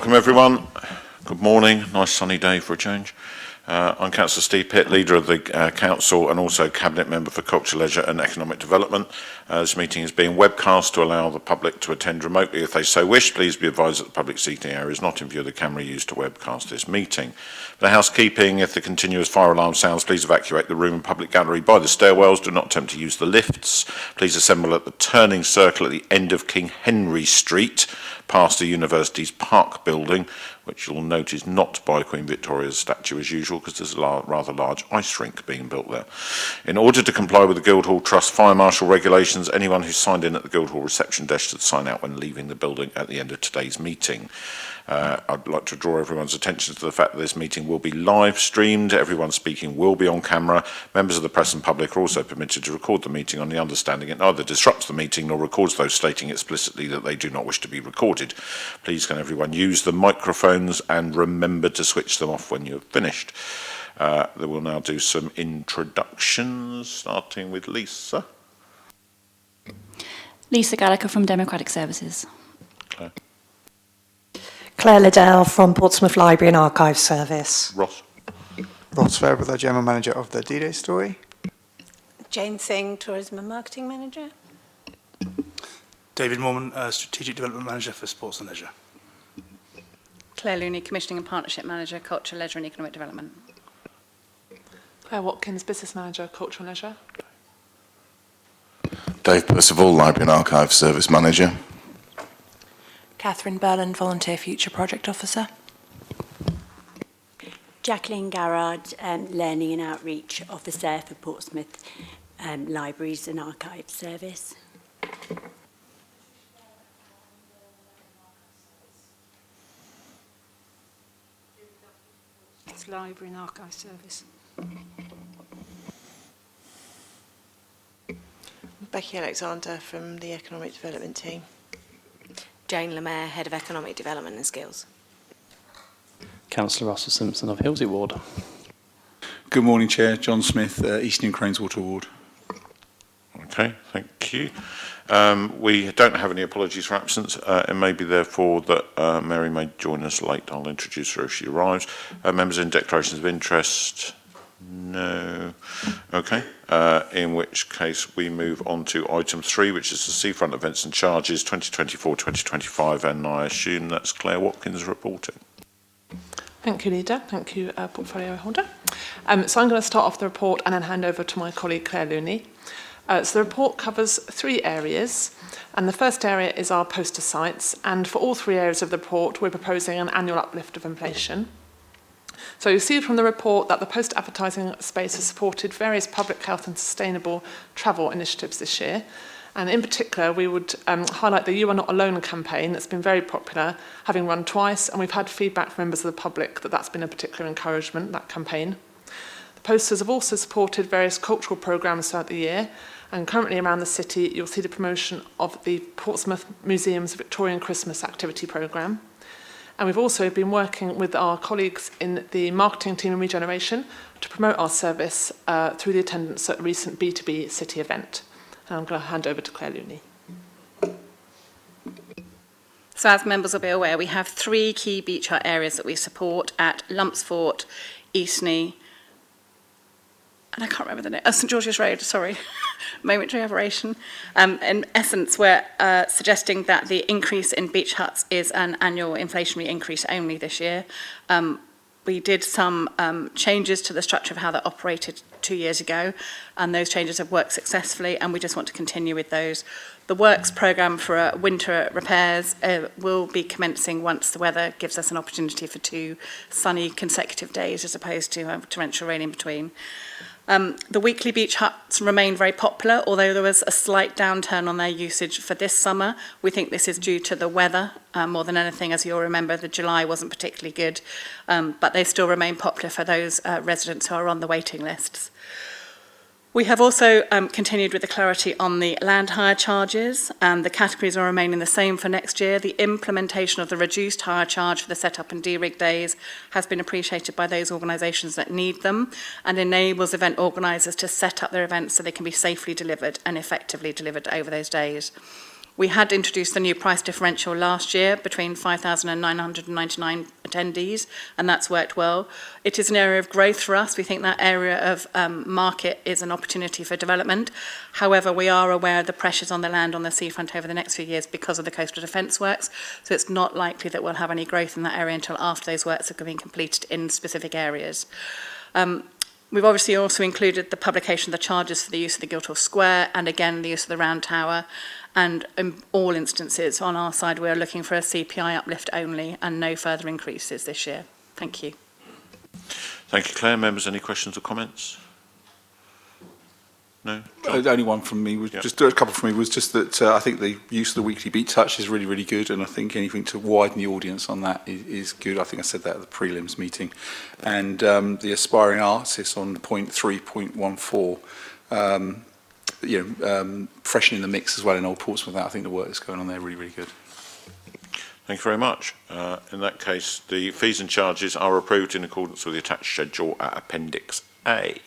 Welcome everyone. Good morning. Nice sunny day for a change. I'm Councillor Steve Pitt, Leader of the Council and also Cabinet Member for Culture, Leisure and Economic Development. This meeting is being webcast to allow the public to attend remotely if they so wish. Please be advised that the public seating area is not in view of the camera used to webcast this meeting. For housekeeping, if the continuous fire alarm sounds, please evacuate the room and public gallery by the stairwells. Do not attempt to use the lifts. Please assemble at the turning circle at the end of King Henry Street, past the University's Park building, which you'll note is not by Queen Victoria's statue as usual because there's a rather large ice rink being built there. In order to comply with the Guildhall Trust Fire Marshal regulations, anyone who's signed in at the Guildhall reception desk should sign out when leaving the building at the end of today's meeting. I'd like to draw everyone's attention to the fact that this meeting will be live streamed. Everyone speaking will be on camera. Members of the press and public are also permitted to record the meeting on the understanding it neither disrupts the meeting nor records those stating explicitly that they do not wish to be recorded. Please can everyone use the microphones and remember to switch them off when you've finished. They will now do some introductions, starting with Lisa. Lisa Gallagher from Democratic Services. Claire Liddell from Portsmouth Library and Archives Service. Ross. Ross Fairbrother, General Manager of the D-Day Story. Jane Singh, Tourism and Marketing Manager. David Morman, Strategic Development Manager for Sports and Leisure. Claire Looney, Commissioning and Partnership Manager, Culture, Leisure and Economic Development. Claire Watkins, Business Manager, Culture and Leisure. Dave Percival, Library and Archives Service Manager. Catherine Berland, Volunteer Future Project Officer. Jacqueline Garrard, Learning and Outreach Officer for Portsmouth Libraries and Archives Service. It's Library and Archives Service. Becky Alexander from the Economic Development Team. Jane Lemaire, Head of Economic Development and Skills. Councillor Russell Simpson of Hillsey Ward. Good morning, Chair. John Smith, Eastern Craneswater Ward. Okay, thank you. We don't have any apologies for absence. It may be therefore that Mary may join us late. I'll introduce her if she arrives. Members in declarations of interest? No. Okay. In which case we move on to item 3, which is the Seafront Events and Charges 2024-2025, and I assume that's Claire Watkins reporting. Thank you, Leader. Thank you, Portfolio Holder. So I'm going to start off the report and then hand over to my colleague Claire Looney. So the report covers 3 areas, and the first area is our poster sites, and for all 3 areas of the report we're proposing an annual uplift of inflation. So you'll see from the report that the poster advertising space has supported various public health and sustainable travel initiatives this year. And in particular, we would highlight the You Are Not Alone campaign that's been very popular, having run twice, and we've had feedback from members of the public that that's been a particular encouragement, that campaign. The posters have also supported various cultural programmes throughout the year, and currently around the city you'll see the promotion of the Portsmouth Museum's Victorian Christmas activity programme. And we've also been working with our colleagues in the marketing team in regeneration to promote our service through the attendance at a recent B2B city event. And I'm going to hand over to Claire Looney. So as members will be aware, we have 3 key beach hut areas that we support at Lumpsford, Eastney, and I can't remember the name, St George's Road, sorry, momentary aberration. In essence, we're suggesting that the increase in beach huts is an annual inflationary increase only this year. We did some changes to the structure of how that operated 2 years ago, and those changes have worked successfully, and we just want to continue with those. The works programme for winter repairs will be commencing once the weather gives us an opportunity for 2 sunny consecutive days as opposed to torrential rain in between. The weekly beach huts remain very popular, although there was a slight downturn on their usage for this summer. We think this is due to the weather more than anything. As you'll remember, the July wasn't particularly good, but they still remain popular for those residents who are on the waiting lists. We have also continued with the clarity on the land hire charges. The categories will remain the same for next year. The implementation of the reduced hire charge for the set-up and de-rig days has been appreciated by those organisations that need them and enables event organisers to set up their events so they can be safely delivered and effectively delivered over those days. We had introduced the new price differential last year between 5,999 attendees, and that's worked well. It is an area of growth for us. We think that area of market is an opportunity for development. However, we are aware of the pressures on the land on the seafront over the next few years because of the coastal defence works, so it's not likely that we'll have any growth in that area until after those works have been completed in specific areas. We've obviously also included the publication of the charges for the use of the Guildhall Square and again the use of the Round Tower, and in all instances on our side we're looking for a CPI uplift only and no further increases this year. Thank you. Thank you, Claire. Members, any questions or comments? No? The only one from me was just a couple from me was just that I think the use of the weekly beat touch is really, really good, and I think anything to widen the audience on that is good. I think I said that at the prelims meeting, and the aspiring artists on point 3.14, freshening the mix as well in Old Portsmouth. I think the work that's going on there really, really good. Thank you very much. In that case, the fees and charges are approved in accordance with the attached schedule at Appendix A.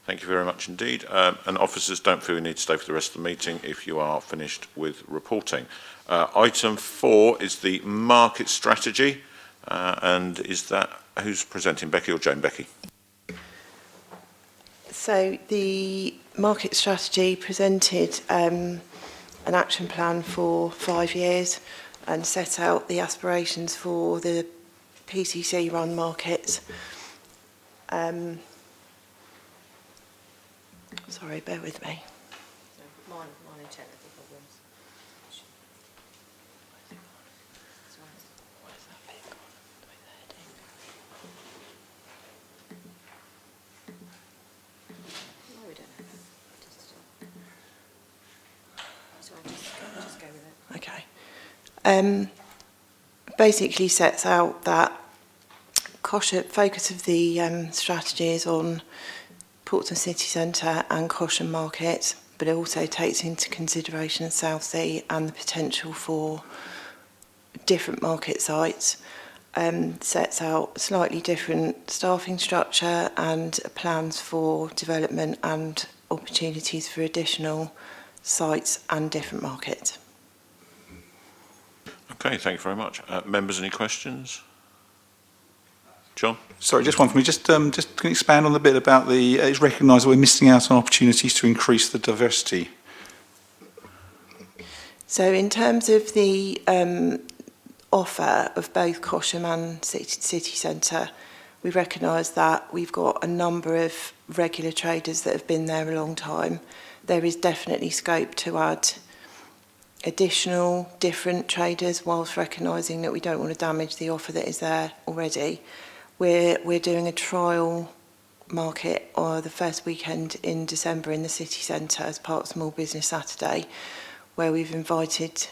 Thank you very much indeed. And officers, don't feel you need to stay for the rest of the meeting if you are finished with reporting. Item 4 is the market strategy. And is that, who's presenting, Becky or Jane? Becky. So the market strategy presented an action plan for 5 years and set out the aspirations for the PCC run markets. Sorry, bear with me. Minor technical problems. No, we don't have that. Just go with it. Okay. Basically sets out that focus of the strategy is on Portsmouth City Centre and Cosham Market, but it also takes into consideration Southsea and the potential for different market sites. Sets out slightly different staffing structure and plans for development and opportunities for additional sites and different markets. Okay, thank you very much. Members, any questions? John? Sorry, just one for me. Just can you expand on the bit about it's recognised that we're missing out on opportunities to increase the diversity. So in terms of the offer of both Cosham and City Centre, we recognise that we've got a number of regular traders that have been there a long time. There is definitely scope to add additional different traders whilst recognising that we don't want to damage the offer that is there already. We're doing a trial market the first weekend in December in the city centre as part of Small Business Saturday, where we've invited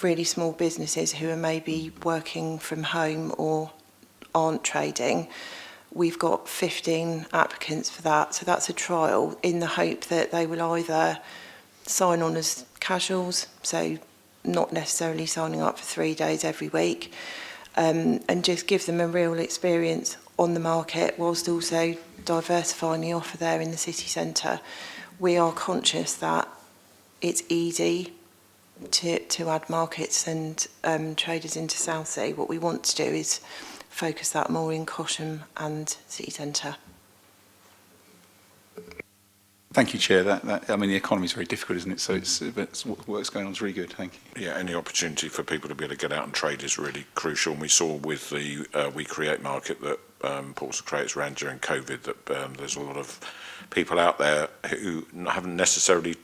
really small businesses who are maybe working from home or aren't trading. We've got 15 applicants for that, so that's a trial in the hope that they will either sign on as casuals, so not necessarily signing up for 3 days every week, and just give them a real experience on the market whilst also diversifying the offer there in the city centre. We are conscious that it's easy to add markets and traders into Southsea. What we want to do is focus that more in Cosham and city centre. Thank you, Chair. I mean, the economy is very difficult, isn't it? So what's going on is really good. Thank you. Yeah, any opportunity for people to be able to get out and trade is really crucial. And we saw with the We Create market that Portsmouth Creates ran during COVID that there's a lot of people out there who haven't necessarily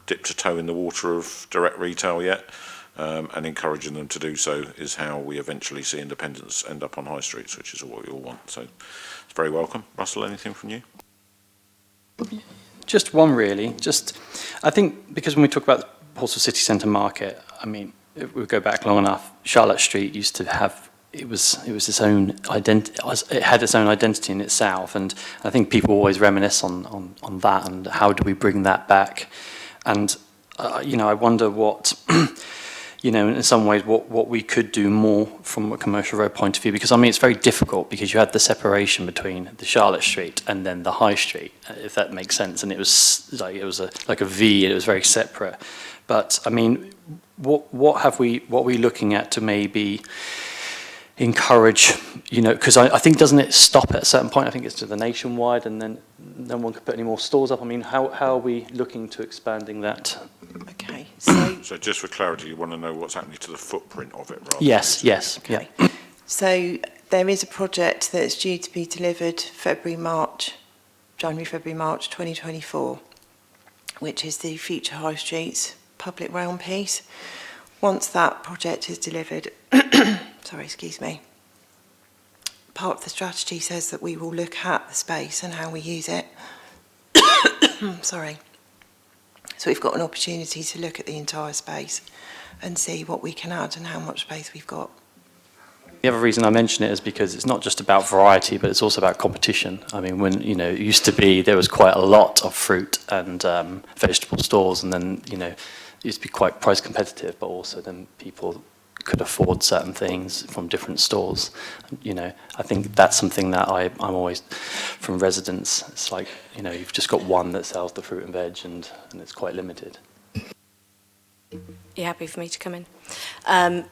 dipped a toe in the water of direct retail yet, and encouraging them to do so is how we eventually see independents end up on high streets, which is what we all want. So it's very welcome. Russell, anything from you? Just one, really. I think because when we talk about the Portsmouth City Centre market, I mean, if we go back long enough, Charlotte Street used to have, it was its own identity. It had its own identity in itself, and I think people always reminisce on that and how do we bring that back. And I wonder what you know, in some ways what we could do more from a commercial road point of view, because I mean it's very difficult because you had the separation between the Charlotte Street and then the High Street, if that makes sense, and it was like a V, and it was very separate. But I mean, what are we looking at to maybe encourage, you know, because I think, doesn't it stop at a certain point? I think it's to the nationwide, and then no one could put any more stores up. I mean, how are we looking to expanding that? Okay, So just for clarity, you want to know what's happening to the footprint of it, rather? Yes, yes, okay. yeah. So there is a project that's due to be delivered January, February, March 2024, which is the Future High Streets public realm piece. Once that project is delivered, sorry, excuse me, part of the strategy says that we will look at the space and how we use it. Sorry. So we've got an opportunity to look at the entire space and see what we can add and how much space we've got. The other reason I mention it is because it's not just about variety, but it's also about competition. I mean, when, you know, it used to be there was quite a lot of fruit and vegetable stores, and then, you know, it used to be quite price competitive, but also then people could afford certain things from different stores. You know, I think that's something that I'm always, from residents, it's like, you know, you've just got one that sells the fruit and veg, and it's quite limited. You happy for me to come in?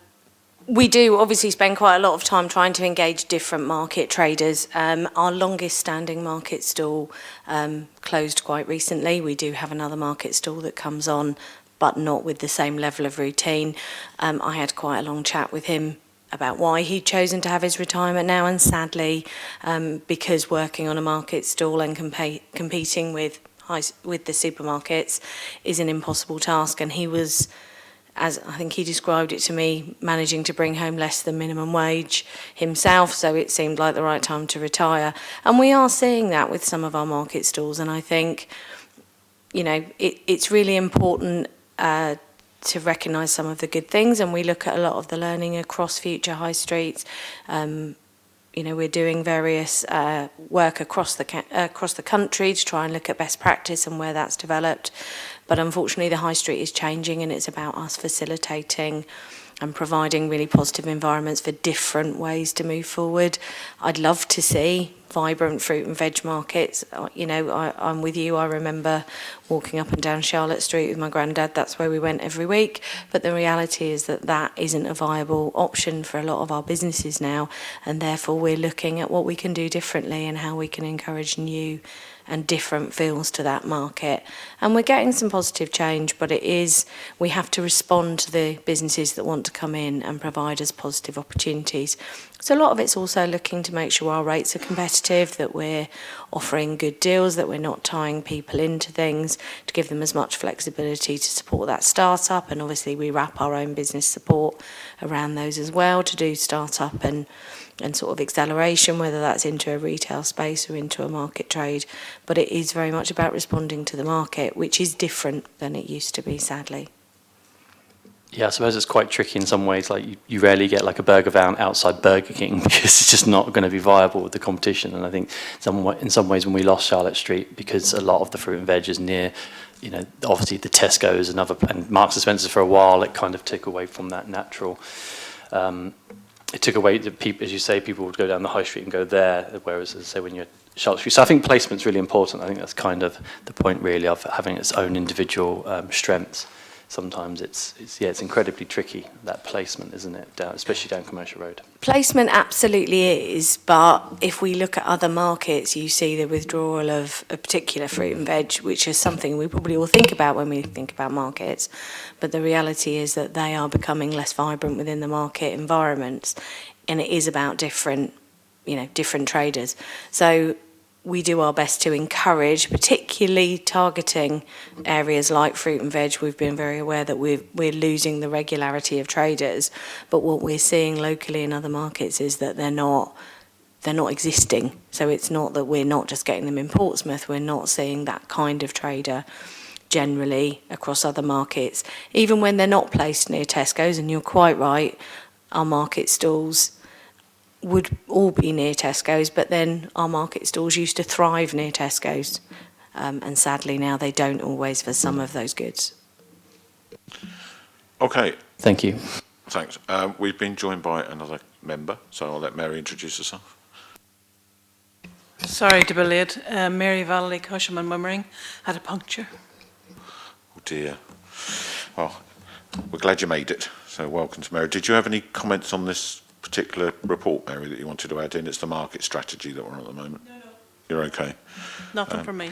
We do obviously spend quite a lot of time trying to engage different market traders. Our longest standing market stall closed quite recently. We do have another market stall that comes on, but not with the same level of routine. I had quite a long chat with him about why he'd chosen to have his retirement now, and sadly, because working on a market stall and competing with the supermarkets is an impossible task, and he was, as I think he described it to me, managing to bring home less than minimum wage himself, so it seemed like the right time to retire. And we are seeing that with some of our market stalls, and I think, you know, it's really important to recognise some of the good things, and we look at a lot of the learning across Future High Streets. You know, we're doing various work across the country to try and look at best practice and where that's developed. But unfortunately, the High Street is changing, and it's about us facilitating and providing really positive environments for different ways to move forward. I'd love to see vibrant fruit and veg markets. You know, I'm with you. I remember walking up and down Charlotte Street with my granddad. That's where we went every week. But the reality is that that isn't a viable option for a lot of our businesses now. And therefore, we're looking at what we can do differently and how we can encourage new and different feels to that market. And we're getting some positive change, but we have to respond to the businesses that want to come in and provide us positive opportunities. So a lot of it's also looking to make sure our rates are competitive, that we're offering good deals, that we're not tying people into things, to give them as much flexibility to support that startup. And obviously we wrap our own business support around those as well, to do startup and sort of acceleration, whether that's into a retail space or into a market trade. But it is very much about responding to the market, which is different than it used to be, sadly. Yeah, I suppose it's quite tricky in some ways. Like you rarely get like a burger van outside Burger King because it's just not going to be viable with the competition. And I think in some ways when we lost Charlotte Street, because a lot of the fruit and veg is near, you know, obviously the Tesco's and Marks and Spencer's for a while, it kind of took away from that natural. It took away the people, as you say, people would go down the high street and go there, whereas, as I say, when you're at Charlotte Street. So I think placement's really important. I think that's kind of the point, really, of having its own individual strengths. Sometimes it's incredibly tricky, that placement, isn't it? Especially down Commercial Road. Placement absolutely is, but if we look at other markets, you see the withdrawal of a particular fruit and veg, which is something we probably all think about when we think about markets. But the reality is that they are becoming less vibrant within the market environments, and it is about different traders. So we do our best to encourage, particularly targeting areas like fruit and veg. We've been very aware that we're losing the regularity of traders, but what we're seeing locally in other markets is that they're not existing. So it's not that we're not just getting them in Portsmouth, we're not seeing that kind of trader generally across other markets, even when they're not placed near Tesco's. And you're quite right, our market stalls would all be near Tesco's, but then our market stalls used to thrive near Tesco's, and sadly now they don't always for some of those goods. Okay, Thank you. Thanks. We've been joined by another member, so I'll let Mary introduce herself. Sorry to be late. Mary Valley, Cushaman, Wimmering, had a puncture. Oh dear. Well, we're glad you made it, so welcome to Mary. Did you have any comments on this particular report, Mary, that you wanted to add in? It's the market strategy that we're on at the moment. No. You're okay? Nothing from me.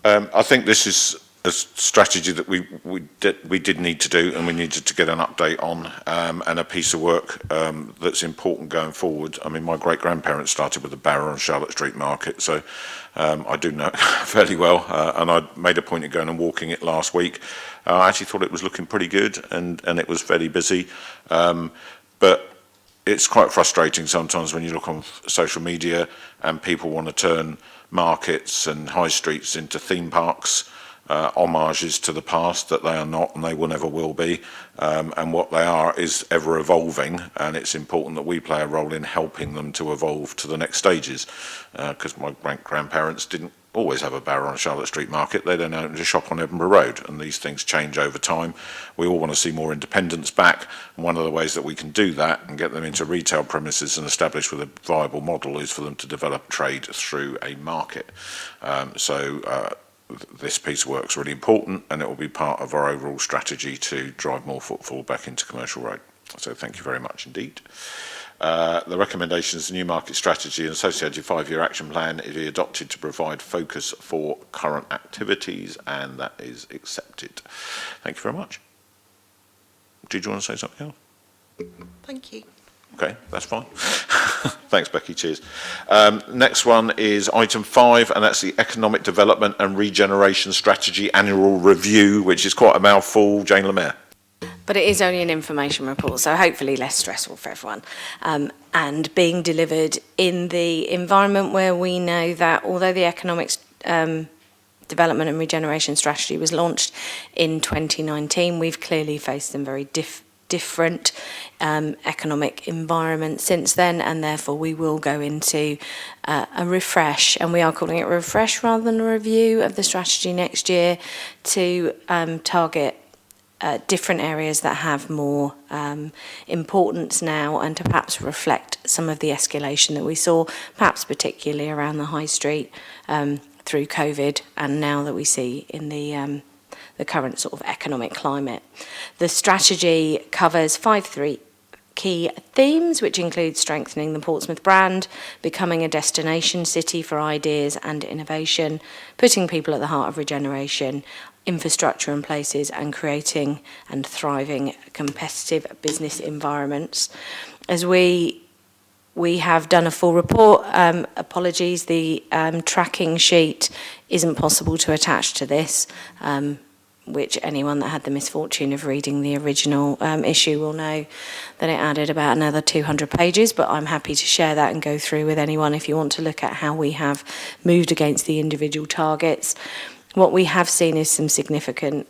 I think this is a strategy that we did need to do, and we needed to get an update on, and a piece of work that's important going forward. I mean, my great-grandparents started with a barrow on Charlotte Street Market, so I do know it fairly well, and I made a point of going and walking it last week. I actually thought it was looking pretty good, and it was fairly busy, but it's quite frustrating sometimes when you look on social media and people want to turn markets and high streets into theme parks, homages to the past that they are not and they will never will be, and what they are is ever evolving, and it's important that we play a role in helping them to evolve to the next stages, because my grandparents didn't always have a barrow on Charlotte Street Market. They then owned a shop on Edinburgh Road, and these things change over time. We all want to see more independence back, and one of the ways that we can do that and get them into retail premises and establish with a viable model is for them to develop trade through a market. This piece of work is really important, and it will be part of our overall strategy to drive more footfall back into Commercial Road. So thank you very much indeed. The recommendations, the new market strategy and associated 5-year action plan is adopted to provide focus for current activities, and that is accepted. Thank you very much. Did you want to say something else? Thank you. Okay, that's fine. Thanks, Becky. Cheers. Next one is item 5, and that's the Economic Development and Regeneration Strategy Annual Review, which is quite a mouthful. Jane Lemaire. But it is only an information report, so hopefully less stressful for everyone. And being delivered in the environment where we know that although the Economic Development and Regeneration Strategy was launched in 2019, we've clearly faced some very different economic environment since then, and therefore we will go into a refresh, and we are calling it a refresh rather than a review of the strategy next year to target different areas that have more importance now, and to perhaps reflect some of the escalation that we saw, perhaps particularly around the high street through COVID, and now that we see in the current sort of economic climate. The strategy covers 5 key themes, which include strengthening the Portsmouth brand, becoming a destination city for ideas and innovation, putting people at the heart of regeneration, infrastructure and places, and creating and thriving competitive business environments. As we have done a full report, apologies, the tracking sheet isn't possible to attach to this, which anyone that had the misfortune of reading the original issue will know that it added about another 200 pages, but I'm happy to share that and go through with anyone if you want to look at how we have moved against the individual targets. What we have seen is some significant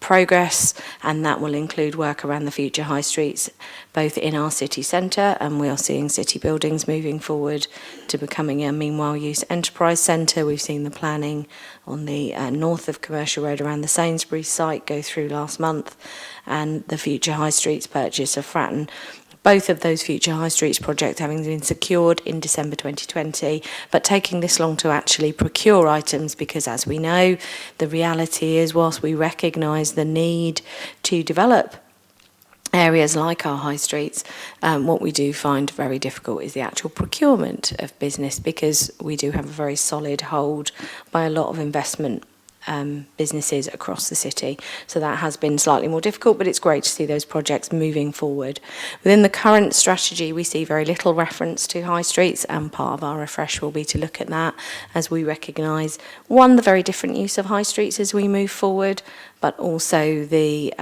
progress, and that will include work around the future high streets, both in our city centre, and we are seeing city buildings moving forward to becoming a meanwhile use enterprise centre. We've seen the planning on the north of Commercial Road around the Sainsbury's site go through last month, and the future high streets purchase of Fratton. Both of those future high streets projects having been secured in December 2020, but taking this long to actually procure items because, as we know, the reality is whilst we recognise the need to develop areas like our high streets, what we do find very difficult is the actual procurement of business, because we do have a very solid hold by a lot of investment businesses across the city. So that has been slightly more difficult, but it's great to see those projects moving forward. Within the current strategy, we see very little reference to high streets, and part of our refresh will be to look at that as we recognise, one, the very different use of high streets as we move forward, but also the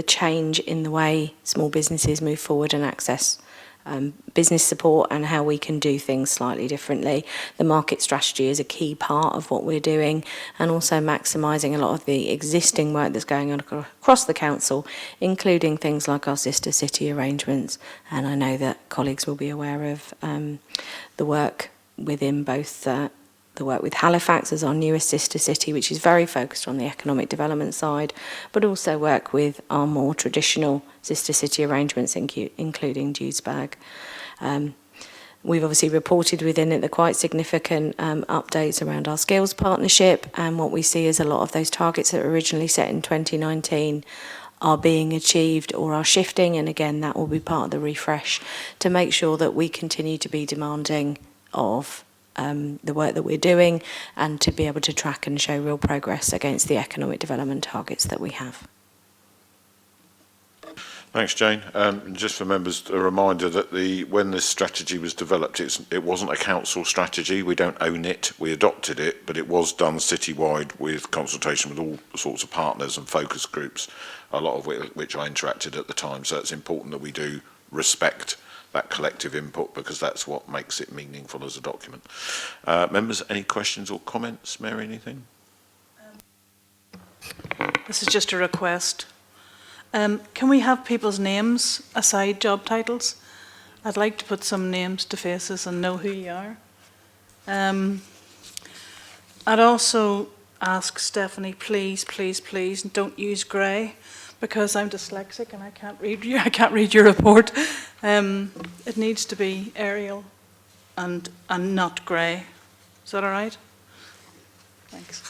change in the way small businesses move forward and access business support, and how we can do things slightly differently. The market strategy is a key part of what we're doing, and also maximising a lot of the existing work that's going on across the council, including things like our sister city arrangements. And I know that colleagues will be aware of the work within both the work with Halifax as our newest sister city, which is very focused on the economic development side, but also work with our more traditional sister city arrangements, including Dewsburg. We've obviously reported within it the quite significant updates around our skills partnership, and what we see is a lot of those targets that were originally set in 2019 are being achieved or are shifting, and again that will be part of the refresh to make sure that we continue to be demanding of the work that we're doing and to be able to track and show real progress against the economic development targets that we have. Thanks, Jane. Just for members, a reminder that when this strategy was developed, it wasn't a council strategy. We don't own it. We adopted it, but it was done citywide with consultation with all sorts of partners and focus groups, a lot of which I interacted at the time. So it's important that we do respect that collective input, because that's what makes it meaningful as a document. Members, any questions or comments? Mary, anything? This is just a request. Can we have people's names aside job titles? I'd like to put some names to faces and know who you are. I'd also ask Stephanie, please, please, please, don't use grey, because I'm dyslexic and I can't read your report. It needs to be Arial and not grey. Is that all right? Thanks.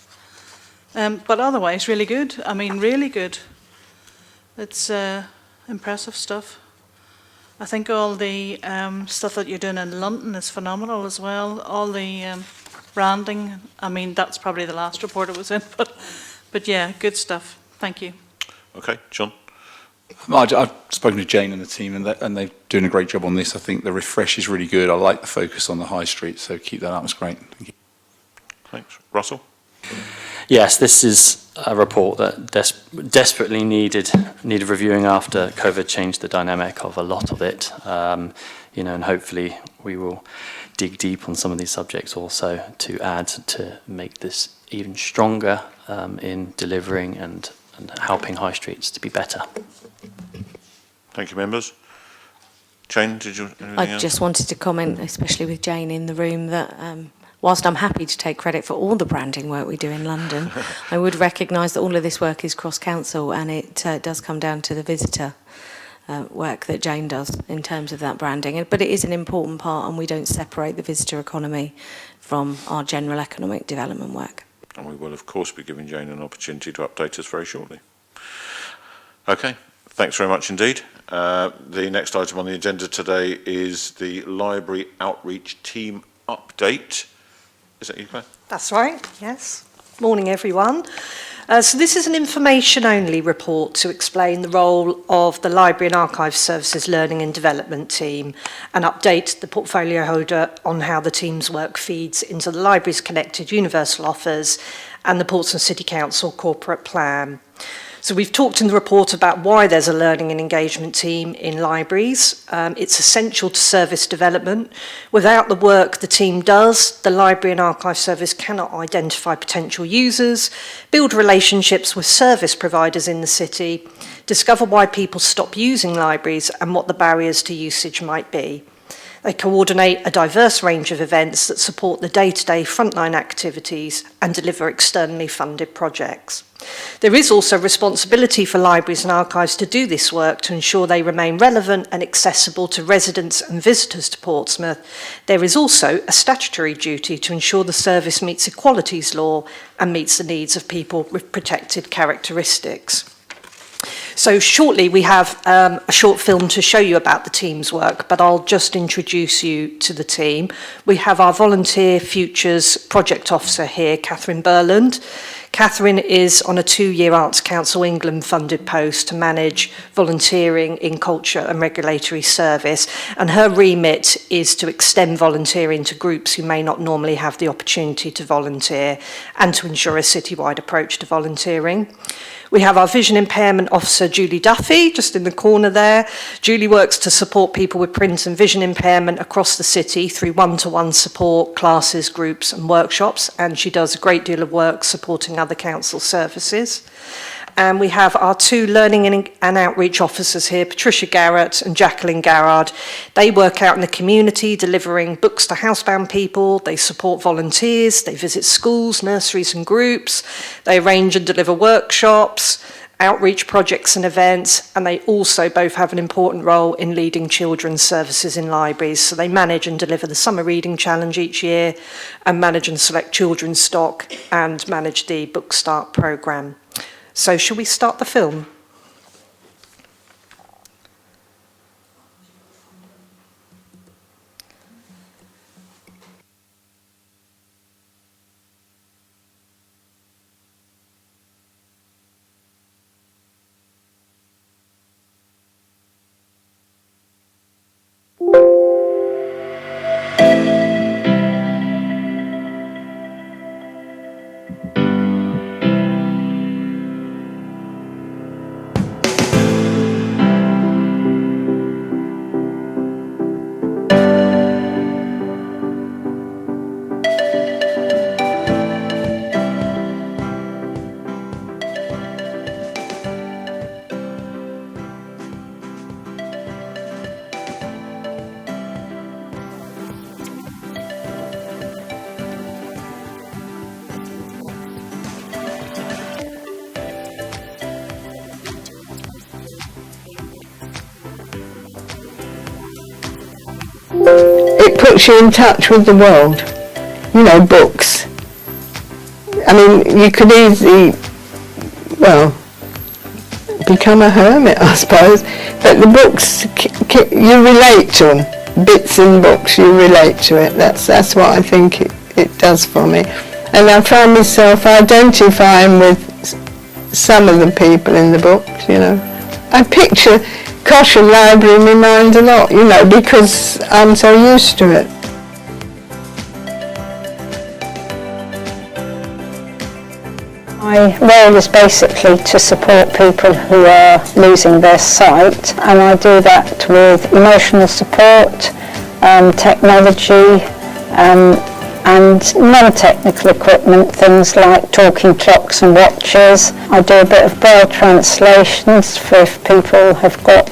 But otherwise, really good. I mean, really good. It's impressive stuff. I think all the stuff that you're doing in London is phenomenal as well. All the branding, I mean, that's probably the last report it was in, but yeah, good stuff. Thank you. Okay, John. I've spoken to Jane and the team, and they're doing a great job on this. I think the refresh is really good. I like the focus on the high street, so keep that up. It's great. Thank you. Thanks. Russell? Yes, this is a report that desperately needed reviewing after COVID changed the dynamic of a lot of it. And hopefully we will dig deep on some of these subjects also to add to make this even stronger in delivering and helping high streets to be better. Thank you, members. Jane, did you? I just wanted to comment, especially with Jane in the room, that whilst I'm happy to take credit for all the branding work we do in London, I would recognise that all of this work is cross-council, and it does come down to the visitor work that Jane does in terms of that branding. But it is an important part, and we don't separate the visitor economy from our general economic development work. And we will, of course, be giving Jane an opportunity to update us very shortly. Okay, thanks very much indeed. The next item on the agenda today is the Library Outreach Team Update. Is that you, Claire? That's right, yes. Morning, everyone. So this is an information-only report to explain the role of the Library and Archive Services Learning and Development Team and update the portfolio holder on how the team's work feeds into the Library's Connected Universal Offers and the Portsmouth City Council Corporate Plan. So we've talked in the report about why there's a learning and engagement team in libraries. It's essential to service development. Without the work the team does, the Library and Archive Service cannot identify potential users, build relationships with service providers in the city, discover why people stop using libraries and what the barriers to usage might be. They coordinate a diverse range of events that support the day-to-day frontline activities and deliver externally funded projects. There is also responsibility for libraries and archives to do this work to ensure they remain relevant and accessible to residents and visitors to Portsmouth. There is also a statutory duty to ensure the service meets equalities law and meets the needs of people with protected characteristics. So shortly we have a short film to show you about the team's work, but I'll just introduce you to the team. We have our Volunteer Futures Project Officer here, Catherine Burland. Catherine is on a 2-year Arts Council England funded post to manage volunteering in culture and regulatory service, and her remit is to extend volunteering to groups who may not normally have the opportunity to volunteer and to ensure a citywide approach to volunteering. We have our Vision Impairment Officer, Julie Duffy, just in the corner there. Julie works to support people with print and vision impairment across the city through one-to-one support, classes, groups and workshops, and she does a great deal of work supporting other council services. And we have our two learning and outreach officers here, Patricia Garrett and Jacqueline Garrard. They work out in the community delivering books to housebound people. They support volunteers. They visit schools, nurseries and groups. They arrange and deliver workshops, outreach projects and events, and they also both have an important role in leading children's services in libraries. So they manage and deliver the Summer Reading Challenge each year, and manage and select children's stock, and manage the Book Start programme. So shall we start the film? It puts you in touch with the world, you know, books. I mean, you could easily, well, become a hermit, I suppose, but the books, you relate to them. Bits in books, you relate to it. That's what I think it does for me. And I find myself identifying with some of the people in the books, you know. I picture Cosham Library in my mind a lot, you know, because I'm so used to it. My role is basically to support people who are losing their sight, and I do that with emotional support, technology, and non-technical equipment, things like talking clocks and watches. I do a bit of braille translations for if people have got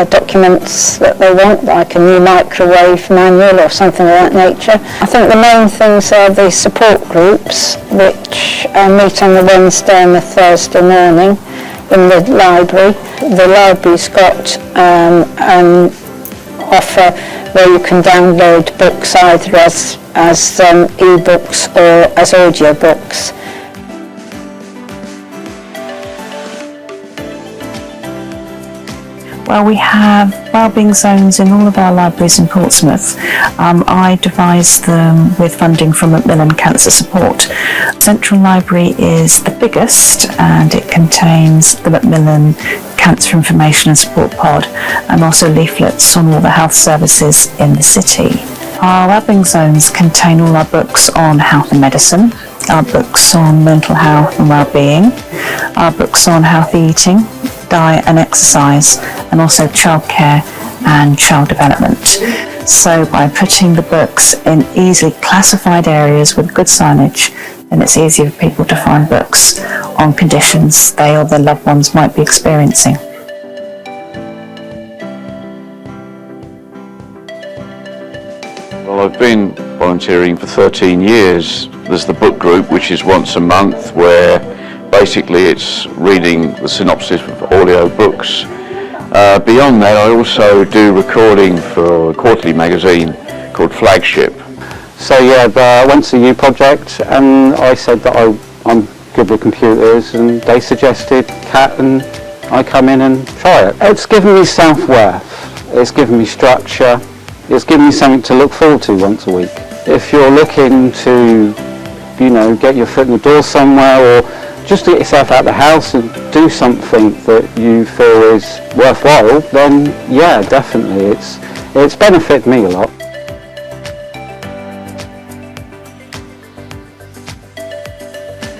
documents that they want, like a new microwave manual or something of that nature. I think the main things are the support groups, which meet on the Wednesday and the Thursday morning in the library. The library's got an offer where you can download books either as e-books or as audiobooks. Well, we have wellbeing zones in all of our libraries in Portsmouth. I devise them with funding from Macmillan Cancer Support. Central Library is the biggest, and it contains the Macmillan Cancer Information and Support Pod, and also leaflets on all the health services in the city. Our wellbeing zones contain all our books on health and medicine, our books on mental health and wellbeing, our books on healthy eating, diet and exercise, and also childcare and child development. So by putting the books in easily classified areas with good signage, then it's easier for people to find books on conditions they or their loved ones might be experiencing. Well, I've been volunteering for 13 years. There's the book group, which is once a month, where basically it's reading the synopsis of audio books. Beyond that, I also do recording for a quarterly magazine called Flagship. So yeah, I went to the U project and I said that I'm good with computers, and they suggested CAT, and I come in and try it. It's given me self-worth, it's given me structure, it's given me something to look forward to once a week. If you're looking to, you know, get your foot in the door somewhere, or just to get yourself out of the house and do something that you feel is worthwhile, then yeah, definitely, it's benefited me a lot.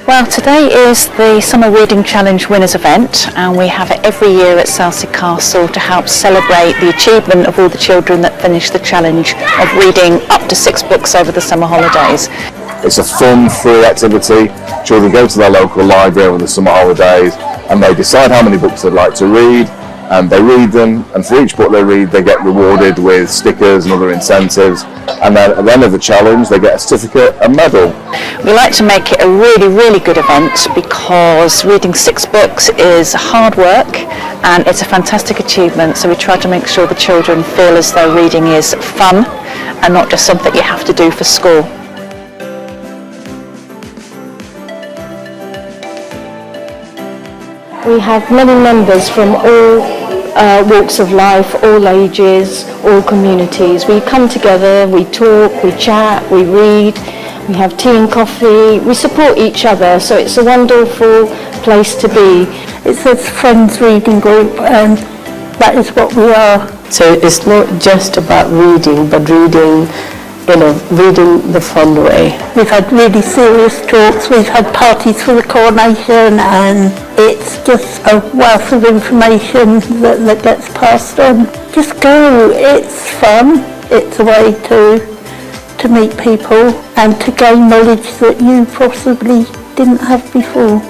Well, today is the Summer Reading Challenge Winners event, and we have it every year at Southsea Castle to help celebrate the achievement of all the children that finish the challenge of reading up to 6 books over the summer holidays. It's a fun, free activity. Children go to their local library over the summer holidays and they decide how many books they'd like to read, and they read them, and for each book they read they get rewarded with stickers and other incentives, and then at the end of the challenge they get a certificate and medal. We like to make it a really, really good event because reading 6 books is hard work and it's a fantastic achievement, so we try to make sure the children feel as though reading is fun and not just something you have to do for school. We have many members from all walks of life, all ages, all communities. We come together, we talk, we chat, we read, we have tea and coffee, we support each other, so it's a wonderful place to be. It's a friends reading group and that is what we are. So it's not just about reading, but reading, reading the fun way. We've had really serious talks, we've had parties for the coronation, and it's just a wealth of information that gets passed on. Just go, it's fun, it's a way to meet people and to gain knowledge that you possibly didn't have before.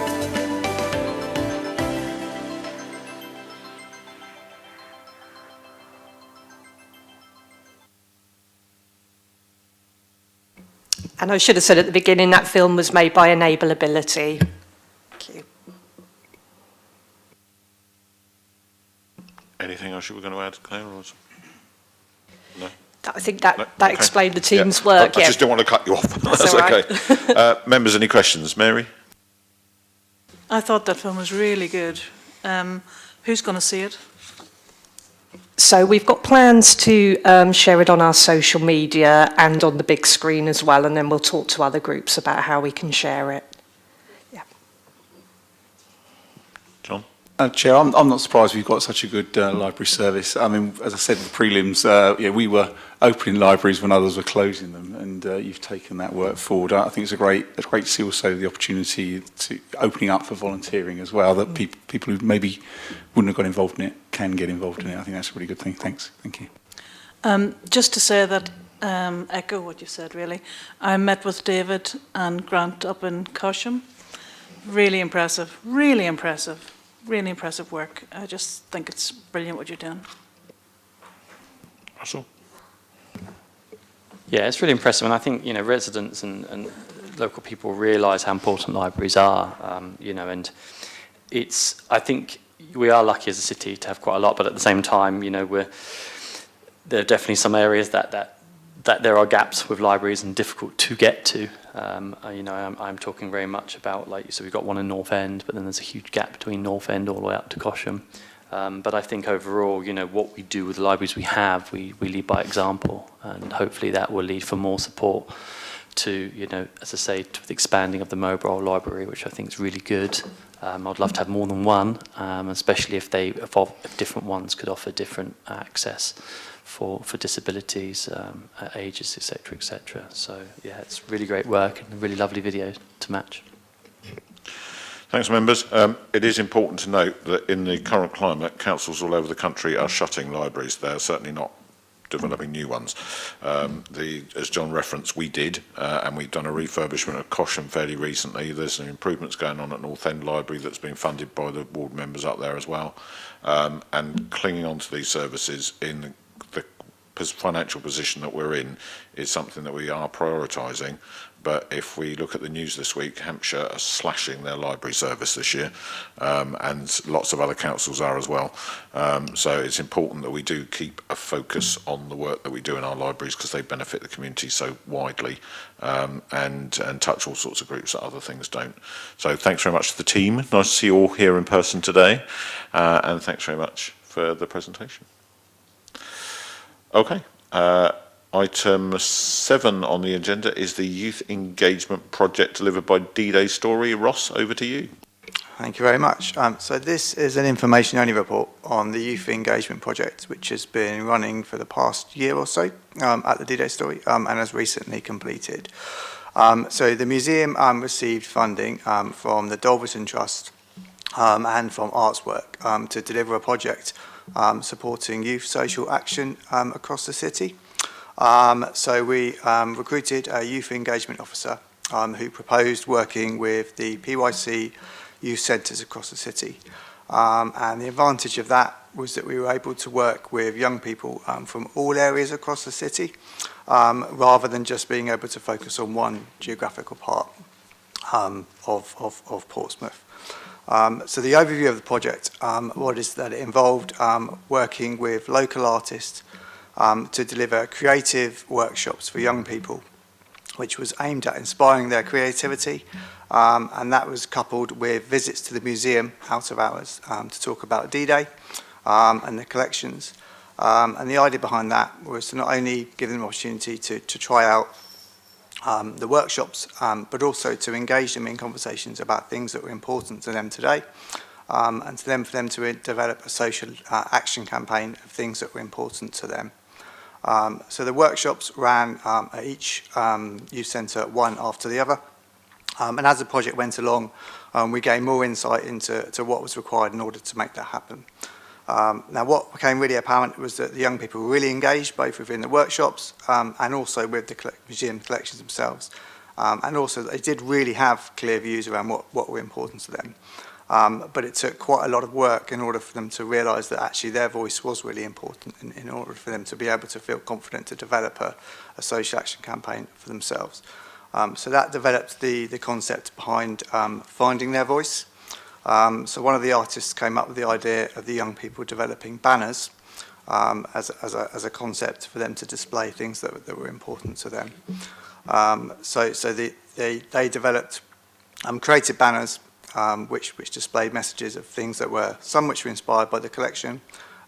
And I should have said at the beginning that film was made by Enableability. Thank you. Anything else you were going to add, Claire? Or no? I think that Okay. explained the team's Yeah. work. I just don't want to cut you off. That's all right. okay. Members, any questions? Mary? I thought that film was really good. Who's going to see it? So we've got plans to share it on our social media and on the big screen as well, and then we'll talk to other groups about how we can share it. John? Chair, I'm not surprised we've got such a good library service. I mean, as I said in the prelims, we were opening libraries when others were closing them, and you've taken that work forward. I think it's great to see also the opportunity to opening up for volunteering as well, that people who maybe wouldn't have got involved in it can get involved in it. I think that's a really good thing. Thanks. Thank you. Just to say that, echo what you said really, I met with David and Grant up in Cosham. Really impressive, really impressive. Really impressive work. I just think it's brilliant what you're doing. Russell? Yeah, it's really impressive, and I think residents and local people realise how important libraries are. And I think we are lucky as a city to have quite a lot, but at the same time, there are definitely some areas that there are gaps with libraries and difficult to get to. I'm talking very much about, so we've got one in North End, but then there's a huge gap between North End all the way up to Cosham. But I think overall, what we do with the libraries we have, we lead by example, and hopefully that will lead for more support to, as I say, to the expanding of the mobile library, which I think is really good. I'd love to have more than one, especially if different ones could offer different access for disabilities, ages, etc., etc. So yeah, it's really great work and a really lovely video to match. Thanks, members. It is important to note that in the current climate, councils all over the country are shutting libraries. They're certainly not developing new ones. As John referenced, we did, and we've done a refurbishment of Cosham fairly recently. There's some improvements going on at North End Library that's been funded by the ward members up there as well. And clinging on to these services in the financial position that we're in is something that we are prioritising. But if we look at the news this week, Hampshire are slashing their library service this year, and lots of other councils are as well. So it's important that we do keep a focus on the work that we do in our libraries, because they benefit the community so widely, and touch all sorts of groups that other things don't. So thanks very much to the team. Nice to see you all here in person today, and thanks very much for the presentation. Okay. Item 7 on the agenda is the Youth Engagement Project delivered by D-Day Story. Ross, over to you. Thank you very much. So this is an information-only report on the Youth Engagement Project, which has been running for the past year or so at the D-Day Story, and has recently completed. So the museum received funding from the Dolverton Trust and from Artswork to deliver a project supporting youth social action across the city. So we recruited a youth engagement officer who proposed working with the PYC youth centres across the city. And the advantage of that was that we were able to work with young people from all areas across the city, rather than just being able to focus on one geographical part of Portsmouth. So the overview of the project, what is that it involved working with local artists to deliver creative workshops for young people, which was aimed at inspiring their creativity, and that was coupled with visits to the museum out of hours to talk about D-Day and the collections. And the idea behind that was to not only give them an opportunity to try out the workshops, but also to engage them in conversations about things that were important to them today, and for them to develop a social action campaign of things that were important to them. So the workshops ran at each youth centre one after the other, and as the project went along, we gained more insight into what was required in order to make that happen. Now, what became really apparent was that the young people were really engaged, both within the workshops and also with the museum collections themselves. And also, they did really have clear views around what were important to them. But it took quite a lot of work in order for them to realise that actually their voice was really important in order for them to be able to feel confident to develop a social action campaign for themselves. So that developed the concept behind finding their voice. So one of the artists came up with the idea of the young people developing banners as a concept for them to display things that were important to them. So they developed creative banners which displayed messages of things that were, some which were inspired by the collection,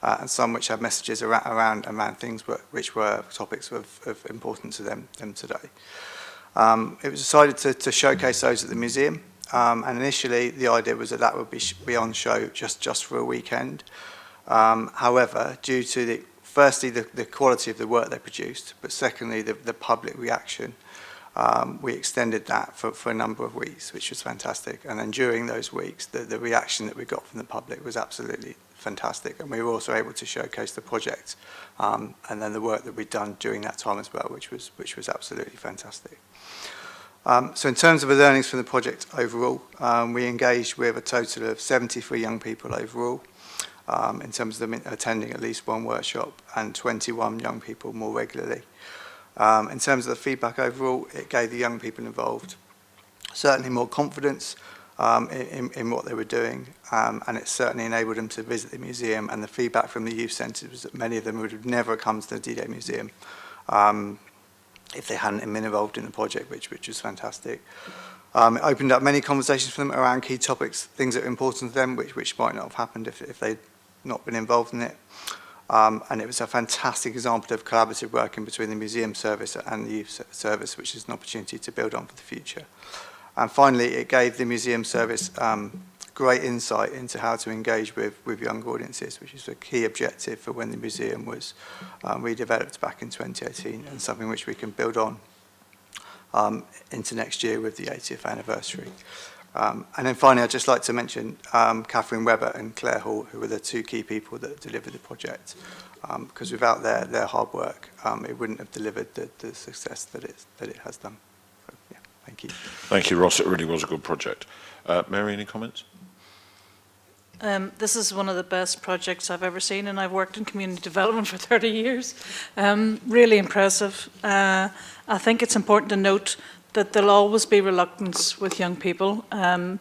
and some which had messages around things which were topics of importance to them today. It was decided to showcase those at the museum. And initially, the idea was that would be on show just for a weekend. However, due to firstly the quality of the work they produced, but secondly the public reaction, we extended that for a number of weeks, which was fantastic. And then during those weeks, the reaction that we got from the public was absolutely fantastic. And we were also able to showcase the project and then the work that we'd done during that time as well, which was absolutely fantastic. So in terms of the learnings from the project overall, we engaged with a total of 73 young people overall, in terms of them attending at least one workshop, and 21 young people more regularly. In terms of the feedback overall, it gave the young people involved certainly more confidence in what they were doing, and it certainly enabled them to visit the museum, and the feedback from the youth centres was that many of them would have never come to the D-Day Museum if they hadn't been involved in the project, which was fantastic. It opened up many conversations for them around key topics, things that are important to them, which might not have happened if they'd not been involved in it. And it was a fantastic example of collaborative working between the museum service and the youth service, which is an opportunity to build on for the future. And finally, it gave the museum service great insight into how to engage with young audiences, which is a key objective for when the museum was redeveloped back in 2018, and something which we can build on into next year with the 80th anniversary. And then finally, I'd just like to mention Catherine Webber and Claire Hall, who were the two key people that delivered the project, because without their hard work, it wouldn't have delivered the success that it has done. So, yeah, thank you. Thank you, Ross. It really was a good project. Mary, any comments? This is one of the best projects I've ever seen, and I've worked in community development for 30 years. Really impressive. I think it's important to note that there'll always be reluctance with young people.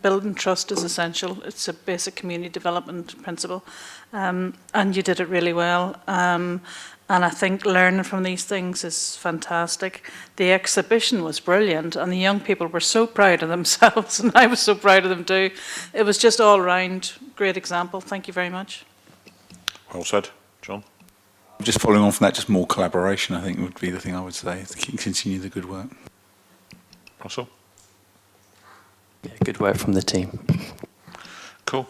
Building trust is essential. It's a basic community development principle. And you did it really well. And I think learning from these things is fantastic. The exhibition was brilliant, and the young people were so proud of themselves, and I was so proud of them too. It was just all round great example. Thank you very much. Well said. John? Just following on from that, just more collaboration, I think, would be the thing I would say, to continue the good work. Russell? Yeah, good work from the team. Cool.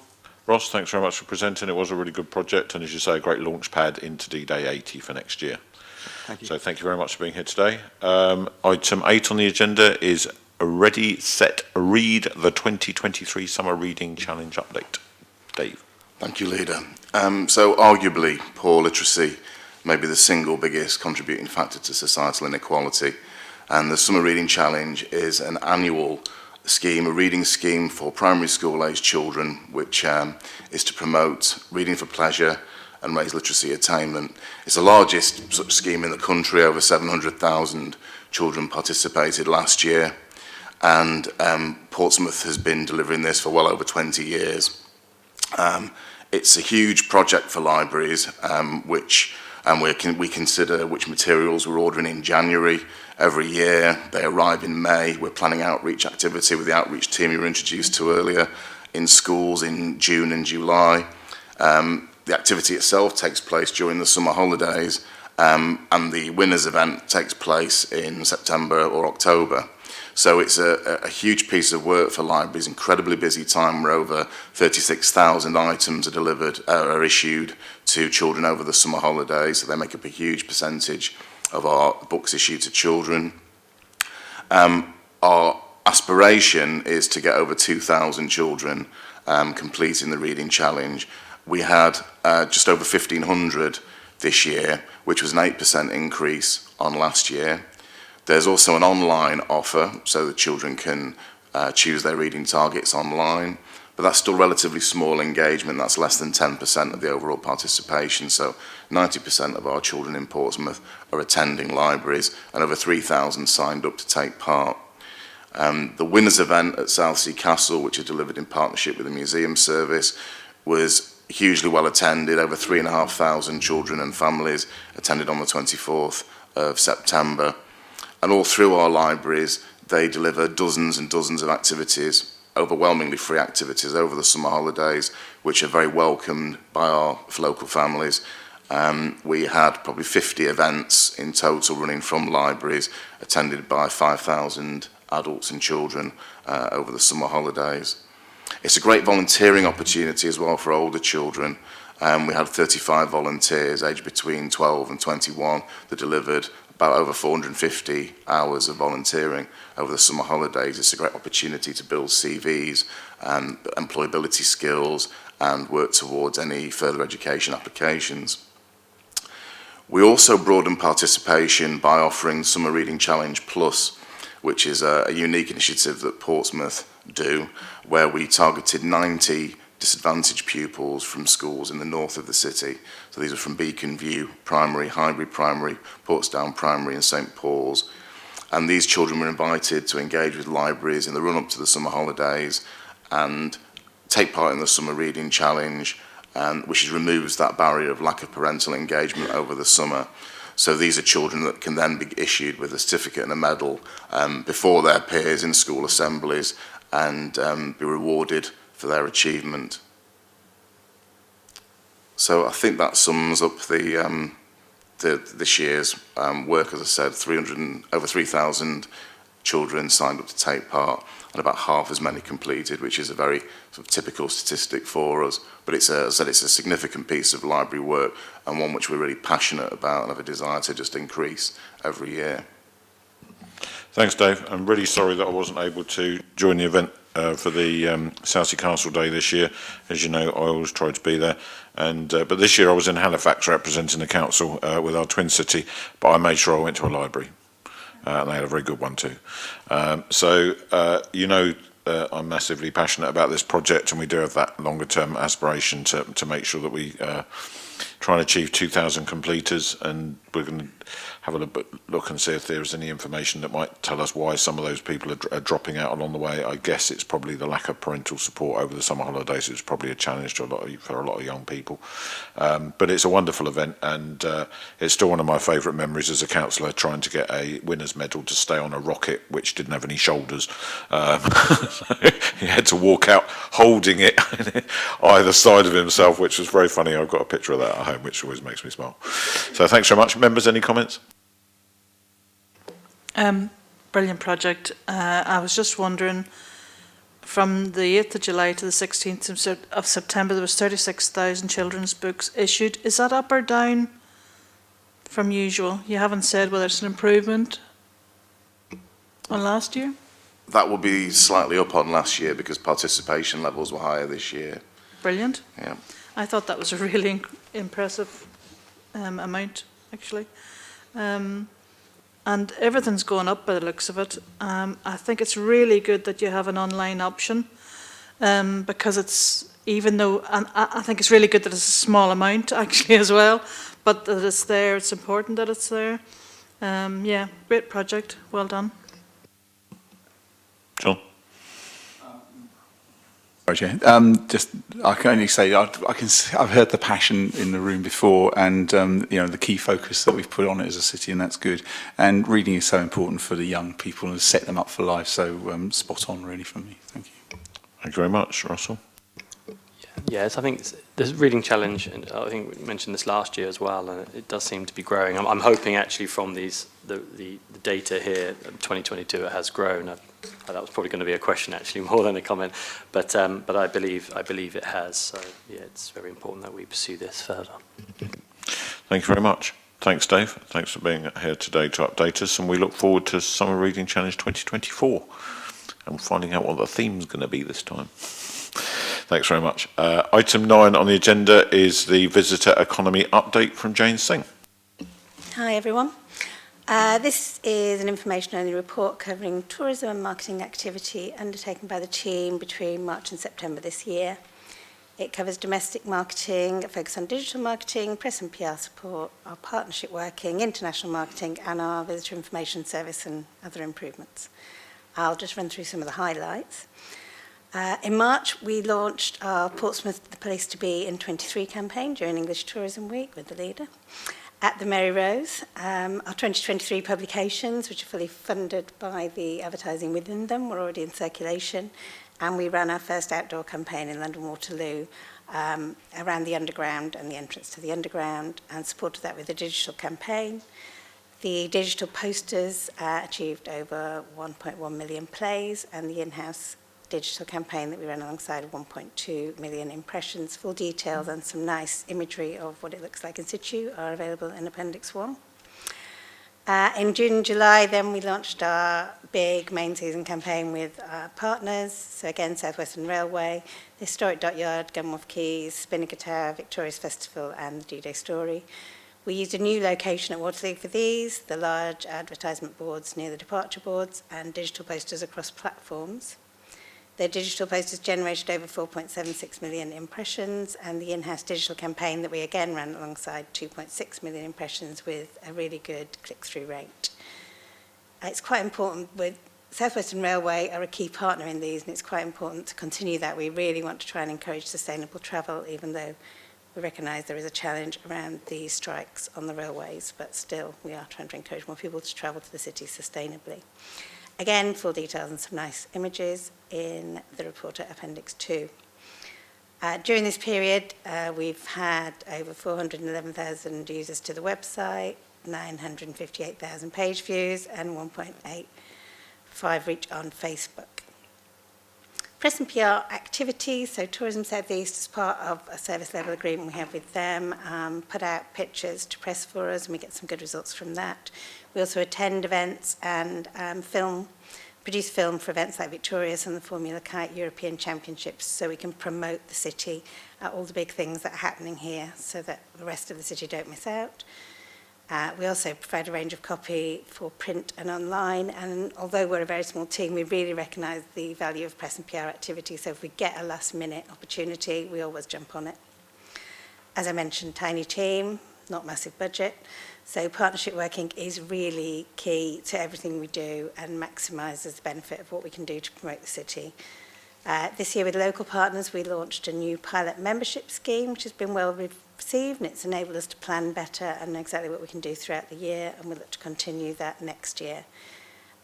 Ross, thanks very much for presenting. It was a really good project, and as you say, a great launch pad into D-Day 80 for next year. Thank you. So thank you very much for being here today. Item 8 on the agenda is a Ready, Set, Read, the 2023 Summer Reading Challenge update. Dave. Thank you, Leader. So arguably, poor literacy may be the single biggest contributing factor to societal inequality, and the Summer Reading Challenge is an annual scheme, a reading scheme for primary school aged children, which is to promote reading for pleasure and raise literacy attainment. It's the largest such scheme in the country. Over 700,000 children participated last year, and Portsmouth has been delivering this for well over 20 years. It's a huge project for libraries, we consider which materials we're ordering in January every year. They arrive in May. We're planning outreach activity with the outreach team you were introduced to earlier in schools in June and July. The activity itself takes place during the summer holidays, and the winners event takes place in September or October. So it's a huge piece of work for libraries, incredibly busy time where over 36,000 items are issued to children over the summer holidays. So they make up a huge percentage of our books issued to children. Our aspiration is to get over 2,000 children completing the reading challenge. We had just over 1,500 this year, which was an 8% increase on last year. There's also an online offer, so the children can choose their reading targets online, but that's still relatively small engagement. That's less than 10% of the overall participation, so 90% of our children in Portsmouth are attending libraries, and over 3,000 signed up to take part. The winners event at Southsea Castle, which is delivered in partnership with the museum service, was hugely well attended. Over 3,500 children and families attended on the 24th of September. And all through our libraries, they deliver dozens and dozens of activities, overwhelmingly free activities over the summer holidays, which are very welcomed by our local families. We had probably 50 events in total running from libraries, attended by 5,000 adults and children over the summer holidays. It's a great volunteering opportunity as well for older children. We had 35 volunteers aged between 12 and 21 that delivered about over 450 hours of volunteering over the summer holidays. It's a great opportunity to build CVs and employability skills and work towards any further education applications. We also broaden participation by offering Summer Reading Challenge Plus, which is a unique initiative that Portsmouth do, where we targeted 90 disadvantaged pupils from schools in the north of the city. So these are from Beacon View Primary, Highbury Primary, Portsdown Primary and St Paul's. And these children were invited to engage with libraries in the run-up to the summer holidays and take part in the Summer Reading Challenge, which removes that barrier of lack of parental engagement over the summer. So these are children that can then be issued with a certificate and a medal before their peers in school assemblies and be rewarded for their achievement. So I think that sums up this year's work. As I said, over 3,000 children signed up to take part, and about half as many completed, which is a very sort of typical statistic for us. But it's a significant piece of library work and one which we're really passionate about and have a desire to just increase every year. Thanks, Dave. I'm really sorry that I wasn't able to join the event for the Southsea Castle Day this year. As you know, I always try to be there. But this year I was in Halifax representing the council with our twin city, but I made sure I went to a library. And they had a very good one too. I'm massively passionate about this project, and we do have that longer term aspiration to make sure that we try and achieve 2,000 completers, and we're going to have a look and see if there's any information that might tell us why some of those people are dropping out along the way. I guess it's probably the lack of parental support over the summer holidays. It's probably a challenge to for a lot of young people. But it's a wonderful event, and it's still one of my favourite memories as a councillor, trying to get a winner's medal to stay on a rocket which didn't have any shoulders. He had to walk out holding it either side of himself, which was very funny. I've got a picture of that at home, which always makes me smile. So thanks very much. Members, any comments? Brilliant project. I was just wondering, from the 8th of July to the 16th of September, there was 36,000 children's books issued. Is that up or down from usual? You haven't said whether it's an improvement on last year? That will be slightly up on last year because participation levels were higher this year. Brilliant. Yeah. I thought that was a really impressive amount, actually. and everything's going up by the looks of it. I think it's really good that you have an online option, because it's, even though, and I think it's really good that it's a small amount actually as well, but that it's there, it's important that it's there. Yeah, great project, well done. John? Sorry, Chair. I can only say I've heard the passion in the room before, and you know, the key focus that we've put on it as a city, and that's good. And reading is so important for the young people and set them up for life. So spot on, really, from me. Thank you. Thank you very much, Russell. Yes, I think the reading challenge, and I think we mentioned this last year as well, and it does seem to be growing. I'm hoping actually from the data here, 2022, it has grown. That was probably going to be a question actually more than a comment, but I believe it has. So yeah, it's very important that we pursue this further. Thank you very much. Thanks, Dave. Thanks for being here today to update us, and we look forward to Summer Reading Challenge 2024 and finding out what the theme's going to be this time. Thanks very much. Item 9 on the agenda is the Visitor Economy Update from Jane Singh. Hi everyone. This is an information-only report covering tourism and marketing activity undertaken by the team between March and September this year. It covers domestic marketing, a focus on digital marketing, press and PR support, our partnership working, international marketing, and our visitor information service and other improvements. I'll just run through some of the highlights. In March, we launched our Portsmouth, the Place to Be in 23 campaign during English Tourism Week with the leader. At the Mary Rose, our 2023 publications, which are fully funded by the advertising within them, were already in circulation. And we ran our first outdoor campaign in London Waterloo around the Underground and the entrance to the Underground, and supported that with a digital campaign. The digital posters achieved over 1.1 million plays, and the in-house digital campaign that we ran alongside 1.2 million impressions. Full details and some nice imagery of what it looks like in situ are available in Appendix 1. In June and July, then, we launched our big main season campaign with our partners. So again, South Western Railway, the Historic Dockyard, Gunwharf Quays, Spinnaker Tower, Victoria's Festival, and the D-Day Story. We used a new location at Waterloo for these, the large advertisement boards near the departure boards, and digital posters across platforms. Their digital posters generated over 4.76 million impressions, and the in-house digital campaign that we again ran alongside 2.6 million impressions with a really good click-through rate. It's quite important with South Western Railway are a key partner in these, and it's quite important to continue that. We really want to try and encourage sustainable travel, even though we recognise there is a challenge around the strikes on the railways, but still we are trying to encourage more people to travel to the city sustainably. Again, full details and some nice images in the report at Appendix 2. During this period, we've had over 411,000 users to the website, 958,000 page views, and 1.85 reach on Facebook. Press and PR activities, so Tourism South East, as part of a service level agreement we have with them, put out pictures to press for us, and we get some good results from that. We also attend events and produce film for events like Victoria's and the Formula Kite European Championships, so we can promote the city, all the big things that are happening here, so that the rest of the city don't miss out. We also provide a range of copy for print and online, and although we're a very small team, we really recognise the value of press and PR activity, so if we get a last-minute opportunity, we always jump on it. As I mentioned, tiny team, not massive budget, so partnership working is really key to everything we do and maximises the benefit of what we can do to promote the city. This year with local partners, we launched a new pilot membership scheme, which has been well received, and it's enabled us to plan better and know exactly what we can do throughout the year, and we'll look to continue that next year.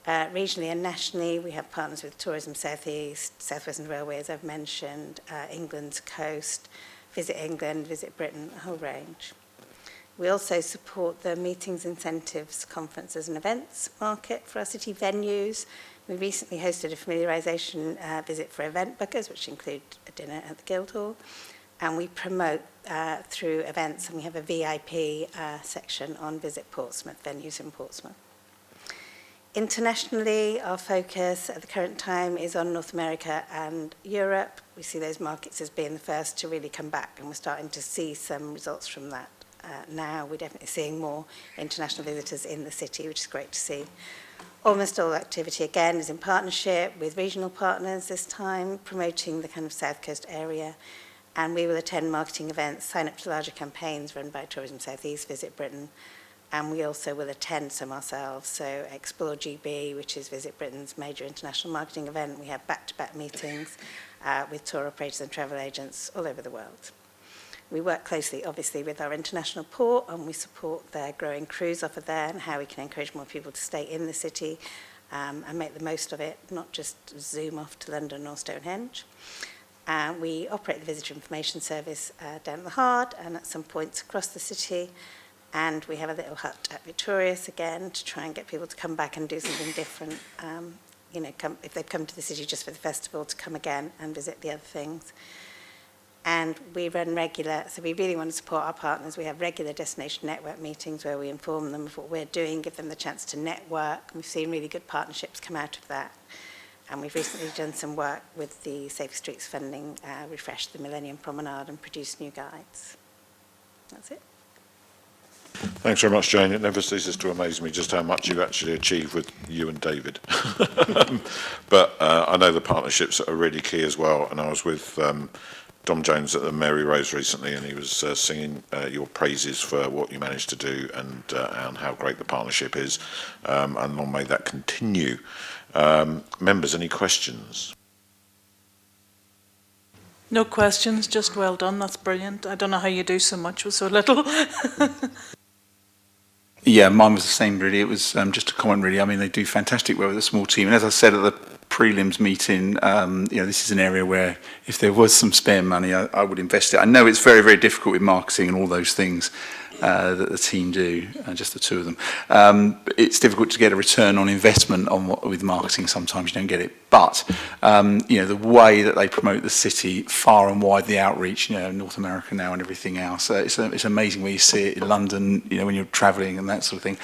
Regionally and nationally, we have partners with Tourism South East, South Western Railway, as I've mentioned, England's Coast, Visit England, Visit Britain, a whole range. We also support the meetings, incentives, conferences and events market for our city venues. We recently hosted a familiarisation visit for event bookers, which include a dinner at the Guildhall. And we promote through events, and we have a VIP section on Visit Portsmouth, venues in Portsmouth. Internationally, our focus at the current time is on North America and Europe. We see those markets as being the first to really come back, and we're starting to see some results from that now. We're definitely seeing more international visitors in the city, which is great to see. Almost all activity, again, is in partnership with regional partners this time, promoting the kind of South Coast area. And we will attend marketing events, sign up to larger campaigns run by Tourism South East, Visit Britain. And we also will attend some ourselves. So Explore GB, which is Visit Britain's major international marketing event. We have back-to-back meetings with tour operators and travel agents all over the world. We work closely, obviously, with our international port, and we support their growing cruise offer there and how we can encourage more people to stay in the city and make the most of it, not just zoom off to London or Stonehenge. We operate the Visitor Information Service down at the Hard and at some points across the city. And we have a little hut at Victorious again to try and get people to come back and do something different. You know, if they've come to the city just for the festival, to come again and visit the other things. And we run regular, so we really want to support our partners. We have regular destination network meetings where we inform them of what we're doing, give them the chance to network. We've seen really good partnerships come out of that. And we've recently done some work with the Safer Streets funding, refreshed the Millennium Promenade and produced new guides. That's it. Thanks very much, Jane. It never ceases to amaze me just how much you actually achieve with you and David. But I know the partnerships are really key as well. And I was with Dom Jones at the Mary Rose recently, and he was singing your praises for what you managed to do and how great the partnership is. And long may that continue. Members, any questions? No questions, just well done. That's brilliant. I don't know how you do so much with so little. Yeah, mine was the same, really. It was just a comment, really. I mean, they do fantastic work with a small team. And as I said at the prelims meeting, you know, this is an area where if there was some spare money, I would invest it. I know it's very, very difficult with marketing and all those things that the team do, just the two of them. It's difficult to get a return on investment with marketing. Sometimes you don't get it. But, you know, the way that they promote the city far and wide, the outreach, you know, North America now and everything else, it's amazing where you see it in London, you know, when you're travelling and that sort of thing.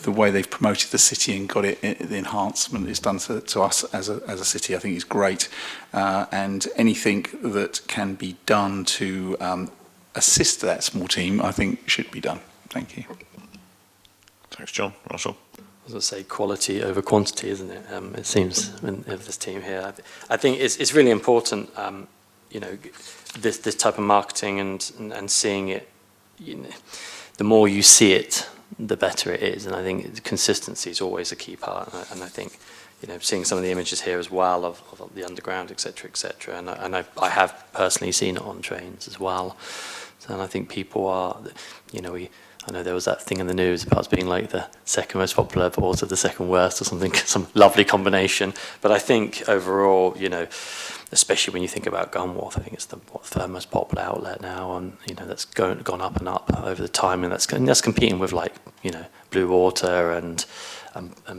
The way they've promoted the city and got it, the enhancement it's done to us as a city, I think is great. And anything that can be done to assist that small team, I think should be done. Thank you. Thanks, John. Russell? I was going to say quality over quantity, isn't it? It seems of this team here. I think it's really important, you know, this type of marketing and seeing it. You know, the more you see it, the better it is. And I think consistency is always a key part. And I think, you know, seeing some of the images here as well of the underground, etc., etc. And I have personally seen it on trains as well. And I think people are, you know, I know there was that thing in the news about us being like the second most popular, but also the second worst or something, some lovely combination. But I think overall, you know, especially when you think about Gunwharf, I think it's the third most popular outlet now, and you know that's gone up and up over the time, and that's competing with like, you know, Blue Water and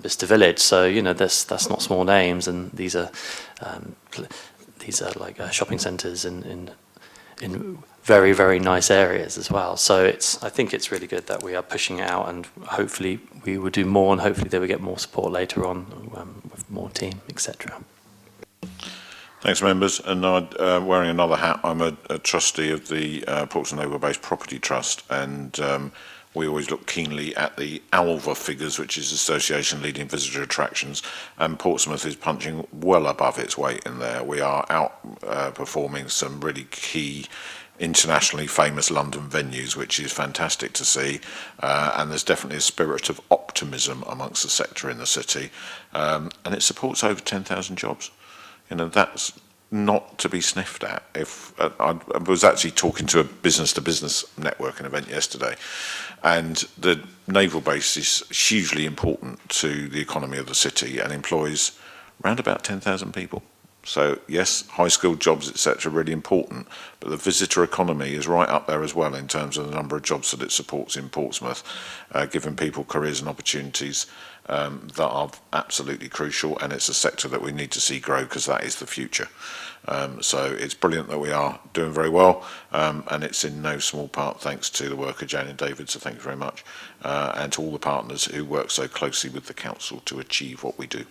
Bicester Village. So you know that's not small names, and these are like shopping centres in very, very nice areas as well. So I think it's really good that we are pushing it out, and hopefully we will do more, and hopefully they will get more support later on with more team, etc. Thanks, members. And wearing another hat, I'm a trustee of the Portsmouth Naval-Based Property Trust, and we always look keenly at the ALVA figures, which is Association Leading Visitor Attractions, and Portsmouth is punching well above its weight in there. We are outperforming some really key internationally famous London venues, which is fantastic to see, and there's definitely a spirit of optimism amongst the sector in the city, and it supports over 10,000 jobs. You know, that's not to be sniffed at. If I was actually talking to a business-to-business networking event yesterday, and the naval base is hugely important to the economy of the city and employs around about 10,000 people. So yes, high-skilled jobs, etc., really important, but the visitor economy is right up there as well in terms of the number of jobs that it supports in Portsmouth, giving people careers and opportunities that are absolutely crucial, and it's a sector that we need to see grow because that is the future. So it's brilliant that we are doing very well, and it's in no small part thanks to the work of Jane and David, so thank you very much, and to all the partners who work so closely with the council to achieve what we do.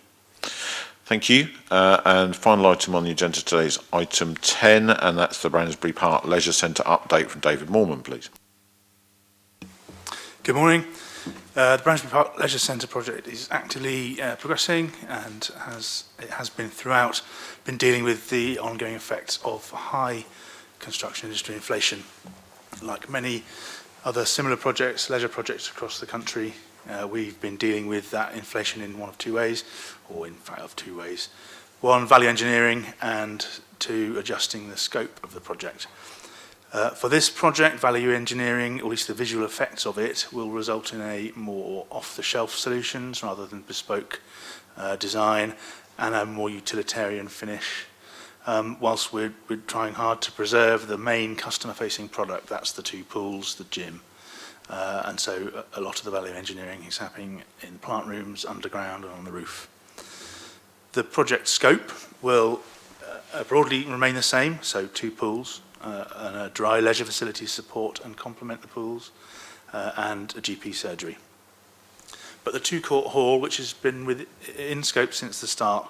Thank you. And final item on the agenda today is item 10, and that's the Brandesbury Park Leisure Centre update from David Moorman, please. Good morning. The Bransby Park Leisure Centre project is actively progressing, and it has been throughout been dealing with the ongoing effects of high construction industry inflation. Like many other similar projects, leisure projects across the country, we've been dealing with that inflation in one of two ways, or in fact of two ways. One, value engineering, and two, adjusting the scope of the project. For this project, value engineering, or at least the visual effects of it, will result in a more off-the-shelf solutions rather than bespoke design, and a more utilitarian finish. Whilst we're trying hard to preserve the main customer-facing product, that's the two pools, the gym. And so a lot of the value engineering is happening in plant rooms, underground, and on the roof. The project scope will broadly remain the same, so two pools, and a dry leisure facility support and complement the pools, and a GP surgery. But the two-court hall, which has been in scope since the start,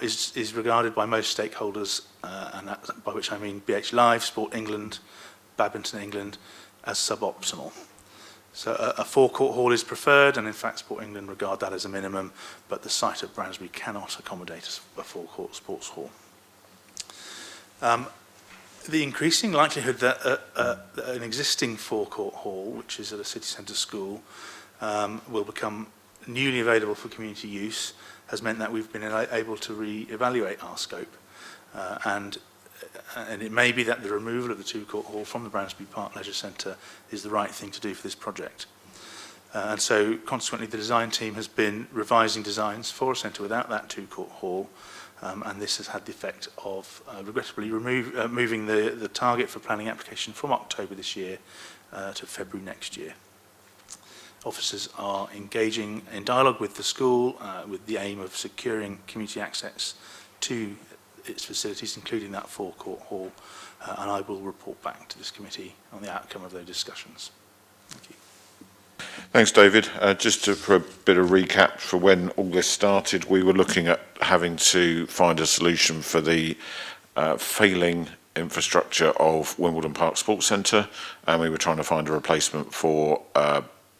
is regarded by most stakeholders, and that, by which I mean BH Live, Sport England, Badminton England, as suboptimal. So a forecourt hall is preferred, and in fact Sport England regard that as a minimum, but the site at Bransby cannot accommodate a forecourt sports hall. The increasing likelihood that an existing forecourt hall, which is at a city centre school, will become newly available for community use has meant that we've been able to re-evaluate our scope. And it may be that the removal of the two-court hall from the Bransby Park Leisure Centre is the right thing to do for this project. And so, consequently, the design team has been revising designs for a centre without that two-court hall, and this has had the effect of regrettably moving the target for planning application from October this year to February next year. Officers are engaging in dialogue with the school with the aim of securing community access to its facilities, including that forecourt hall, and I will report back to this committee on the outcome of those discussions. Thank you. Thanks, David. Just for a bit of recap for when all this started, we were looking at having to find a solution for the failing infrastructure of Wimbledon Park Sports Centre, and we were trying to find a replacement for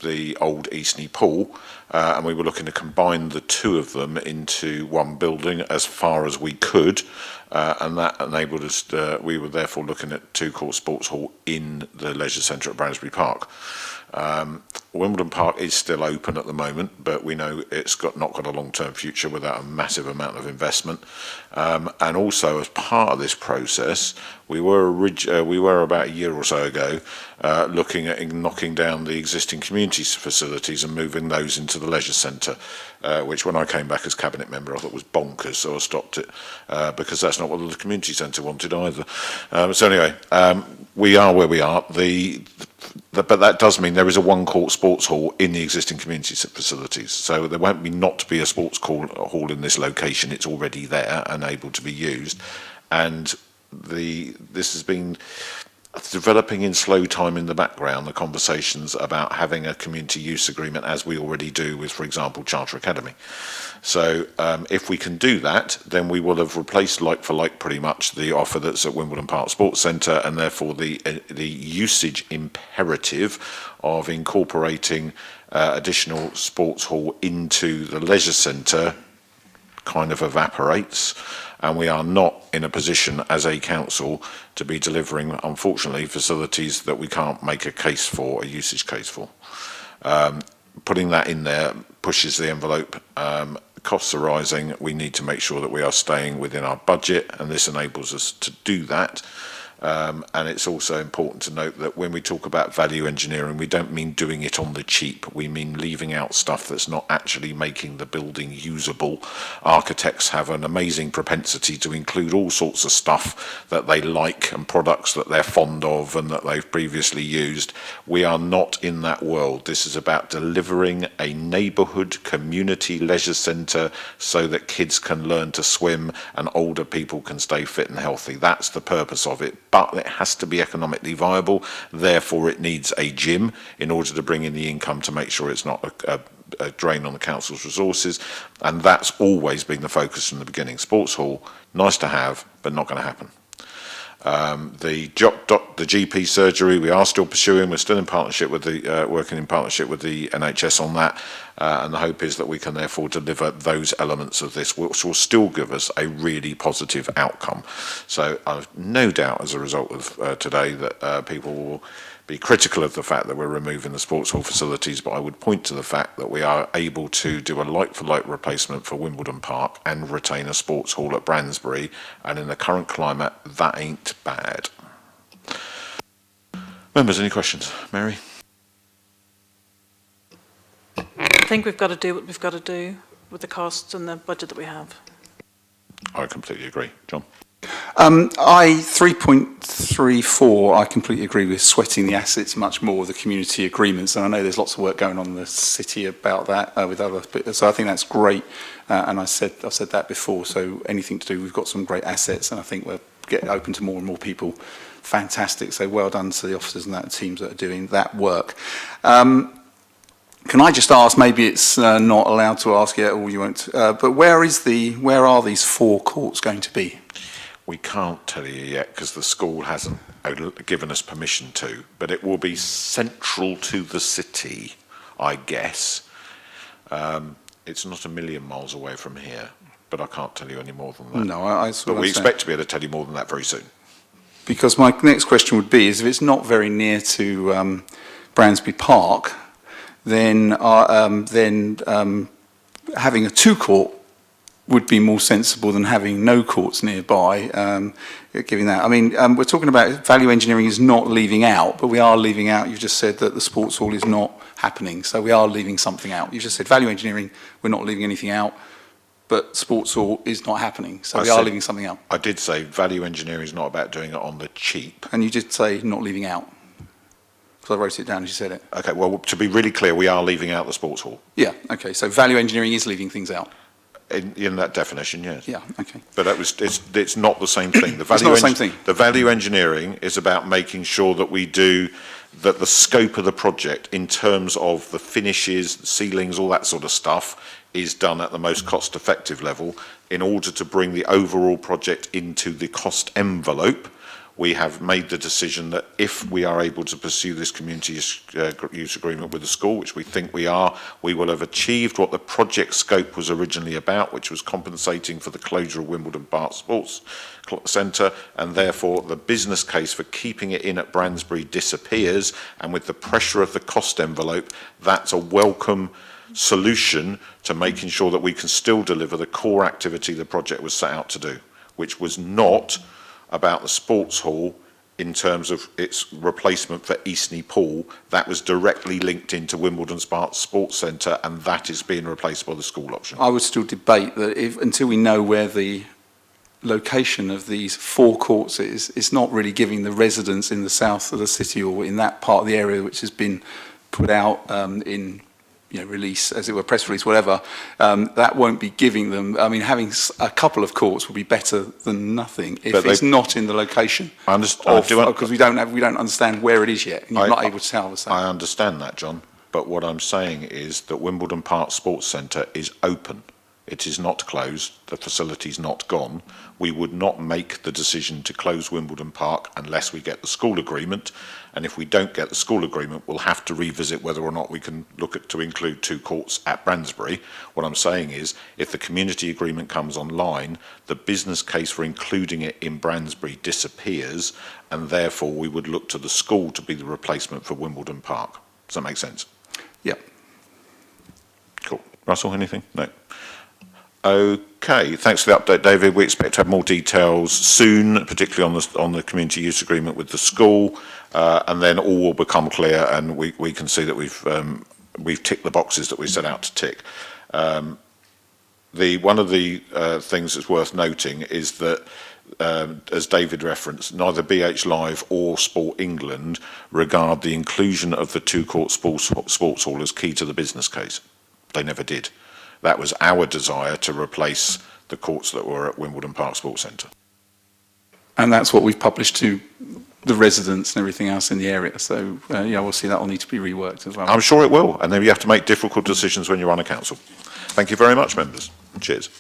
the old Eastney pool, and we were looking to combine the two of them into one building as far as we could, and that enabled us, we were therefore looking at two-court sports hall in the leisure centre at Bransby Park. Wimbledon Park is still open at the moment, but we know it's not got a long-term future without a massive amount of investment. And also, as part of this process, we were about a year or so ago looking at knocking down the existing community facilities and moving those into the leisure centre, which when I came back as cabinet member I thought was bonkers, so I stopped it because that's not what the community centre wanted either. So anyway, we are where we are. But that does mean there is a one-court sports hall in the existing community facilities. So there won't not be a sports hall in this location. It's already there and able to be used. And this has been developing in slow time in the background, the conversations about having a community use agreement, as we already do with, for example, Charter Academy. So if we can do that, then we will have replaced like for like pretty much the offer that's at Wimbledon Park Sports Centre, and therefore the usage imperative of incorporating additional sports hall into the leisure centre kind of evaporates. And we are not in a position as a council to be delivering, unfortunately, facilities that we can't make a case for, a usage case for. Putting that in there pushes the envelope. Costs are rising. We need to make sure that we are staying within our budget, and this enables us to do that. And it's also important to note that when we talk about value engineering, we don't mean doing it on the cheap. We mean leaving out stuff that's not actually making the building usable. Architects have an amazing propensity to include all sorts of stuff that they like and products that they're fond of and that they've previously used. We are not in that world. This is about delivering a neighbourhood community leisure centre so that kids can learn to swim and older people can stay fit and healthy. That's the purpose of it. But it has to be economically viable, therefore it needs a gym in order to bring in the income to make sure it's not a drain on the council's resources, and that's always been the focus from the beginning. Sports hall, nice to have, but not going to happen. The GP surgery, we are still pursuing. We're still in partnership with the working in partnership with the NHS on that, and the hope is that we can therefore deliver those elements of this, which will still give us a really positive outcome. So I've no doubt, as a result of today, that people will be critical of the fact that we're removing the sports hall facilities, but I would point to the fact that we are able to do a like-for-like replacement for Wimbledon Park and retain a sports hall at Bransbury, and in the current climate, that ain't bad. Members, any questions? Mary? I think we've got to do what we've got to do with the costs and the budget that we have. I completely agree. John? 3.34, I completely agree with sweating the assets much more, the community agreements, and I know there's lots of work going on in the city about that with other, so I think that's great, and I've said that before, so anything to do, we've got some great assets, and I think we're getting open to more and more people. Fantastic, so well done to the officers and that teams that are doing that work. Can I just ask, maybe it's not allowed to ask yet, or you won't, but where are these 4 courts going to be? We can't tell you yet because the school hasn't given us permission to, but it will be central to the city, I guess. It's not a million miles away from here, but I can't tell you any more than that. No, but we expect to be able to tell you more than that very soon. Because my next question would be, is if it's not very near to Bransbury Park, then having a 2-court would be more sensible than having no courts nearby, giving that. I mean, we're talking about value engineering is not leaving out, but we are leaving out, you've just said that the sports hall is not happening, so we are leaving something out. You've just said value engineering, we're not leaving anything out, but sports hall is not happening, so we are leaving something out. I did say value engineering is not about doing it on the cheap. And you did say not leaving out, because I wrote it down as you said it. Okay, well, to be really clear, we are leaving out the sports hall. Yeah, okay, so value engineering is leaving things out. In that definition, yes. Yeah, okay. But it's not the same thing. It's not the same thing. The value engineering is about making sure that that the scope of the project in terms of the finishes, the ceilings, all that sort of stuff is done at the most cost-effective level in order to bring the overall project into the cost envelope. We have made the decision that if we are able to pursue this community use agreement with the school, which we think we are, we will have achieved what the project scope was originally about, which was compensating for the closure of Wimbledon Park Sports Centre, and therefore the business case for keeping it in at Bransbury disappears, and with the pressure of the cost envelope, that's a welcome solution to making sure that we can still deliver the core activity the project was set out to do, which was not about the sports hall in terms of its replacement for Eastney Pool. That was directly linked into Wimbledon Park Sports Centre, and that is being replaced by the school option. I would still debate that until we know where the location of these 4 courts is, it's not really giving the residents in the south of the city or in that part of the area which has been put out in release, as it were, press release, whatever, that won't be giving them, I mean, having a couple of courts would be better than nothing if it's not in the location. I understand. Because we don't understand where it is yet, and you're not able to tell us that. I understand that, John, but what I'm saying is that Wimbledon Park Sports Centre is open. It is not closed. The facility's not gone. We would not make the decision to close Wimbledon Park unless we get the school agreement. And if we don't get the school agreement, we'll have to revisit whether or not we can look at to include 2 courts at Bransbury. What I'm saying is, if the community agreement comes online, the business case for including it in Bransbury disappears, and therefore we would look to the school to be the replacement for Wimbledon Park. Does that make sense? Yeah. Cool. Russell, anything? No. Okay, thanks for the update, David. We expect to have more details soon, particularly on the community use agreement with the school, and then all will become clear, and we can see that we've ticked the boxes that we set out to tick. One of the things that's worth noting is that, as David referenced, neither BH Live or Sport England regard the inclusion of the 2-court sports hall as key to the business case. They never did. That was our desire to replace the courts that were at Wimbledon Park Sports Centre. And that's what we've published to the residents and everything else in the area. So, we'll see that will need to be reworked as well. I'm sure it will. And then you have to make difficult decisions when you run a council. Thank you very much, members. Cheers.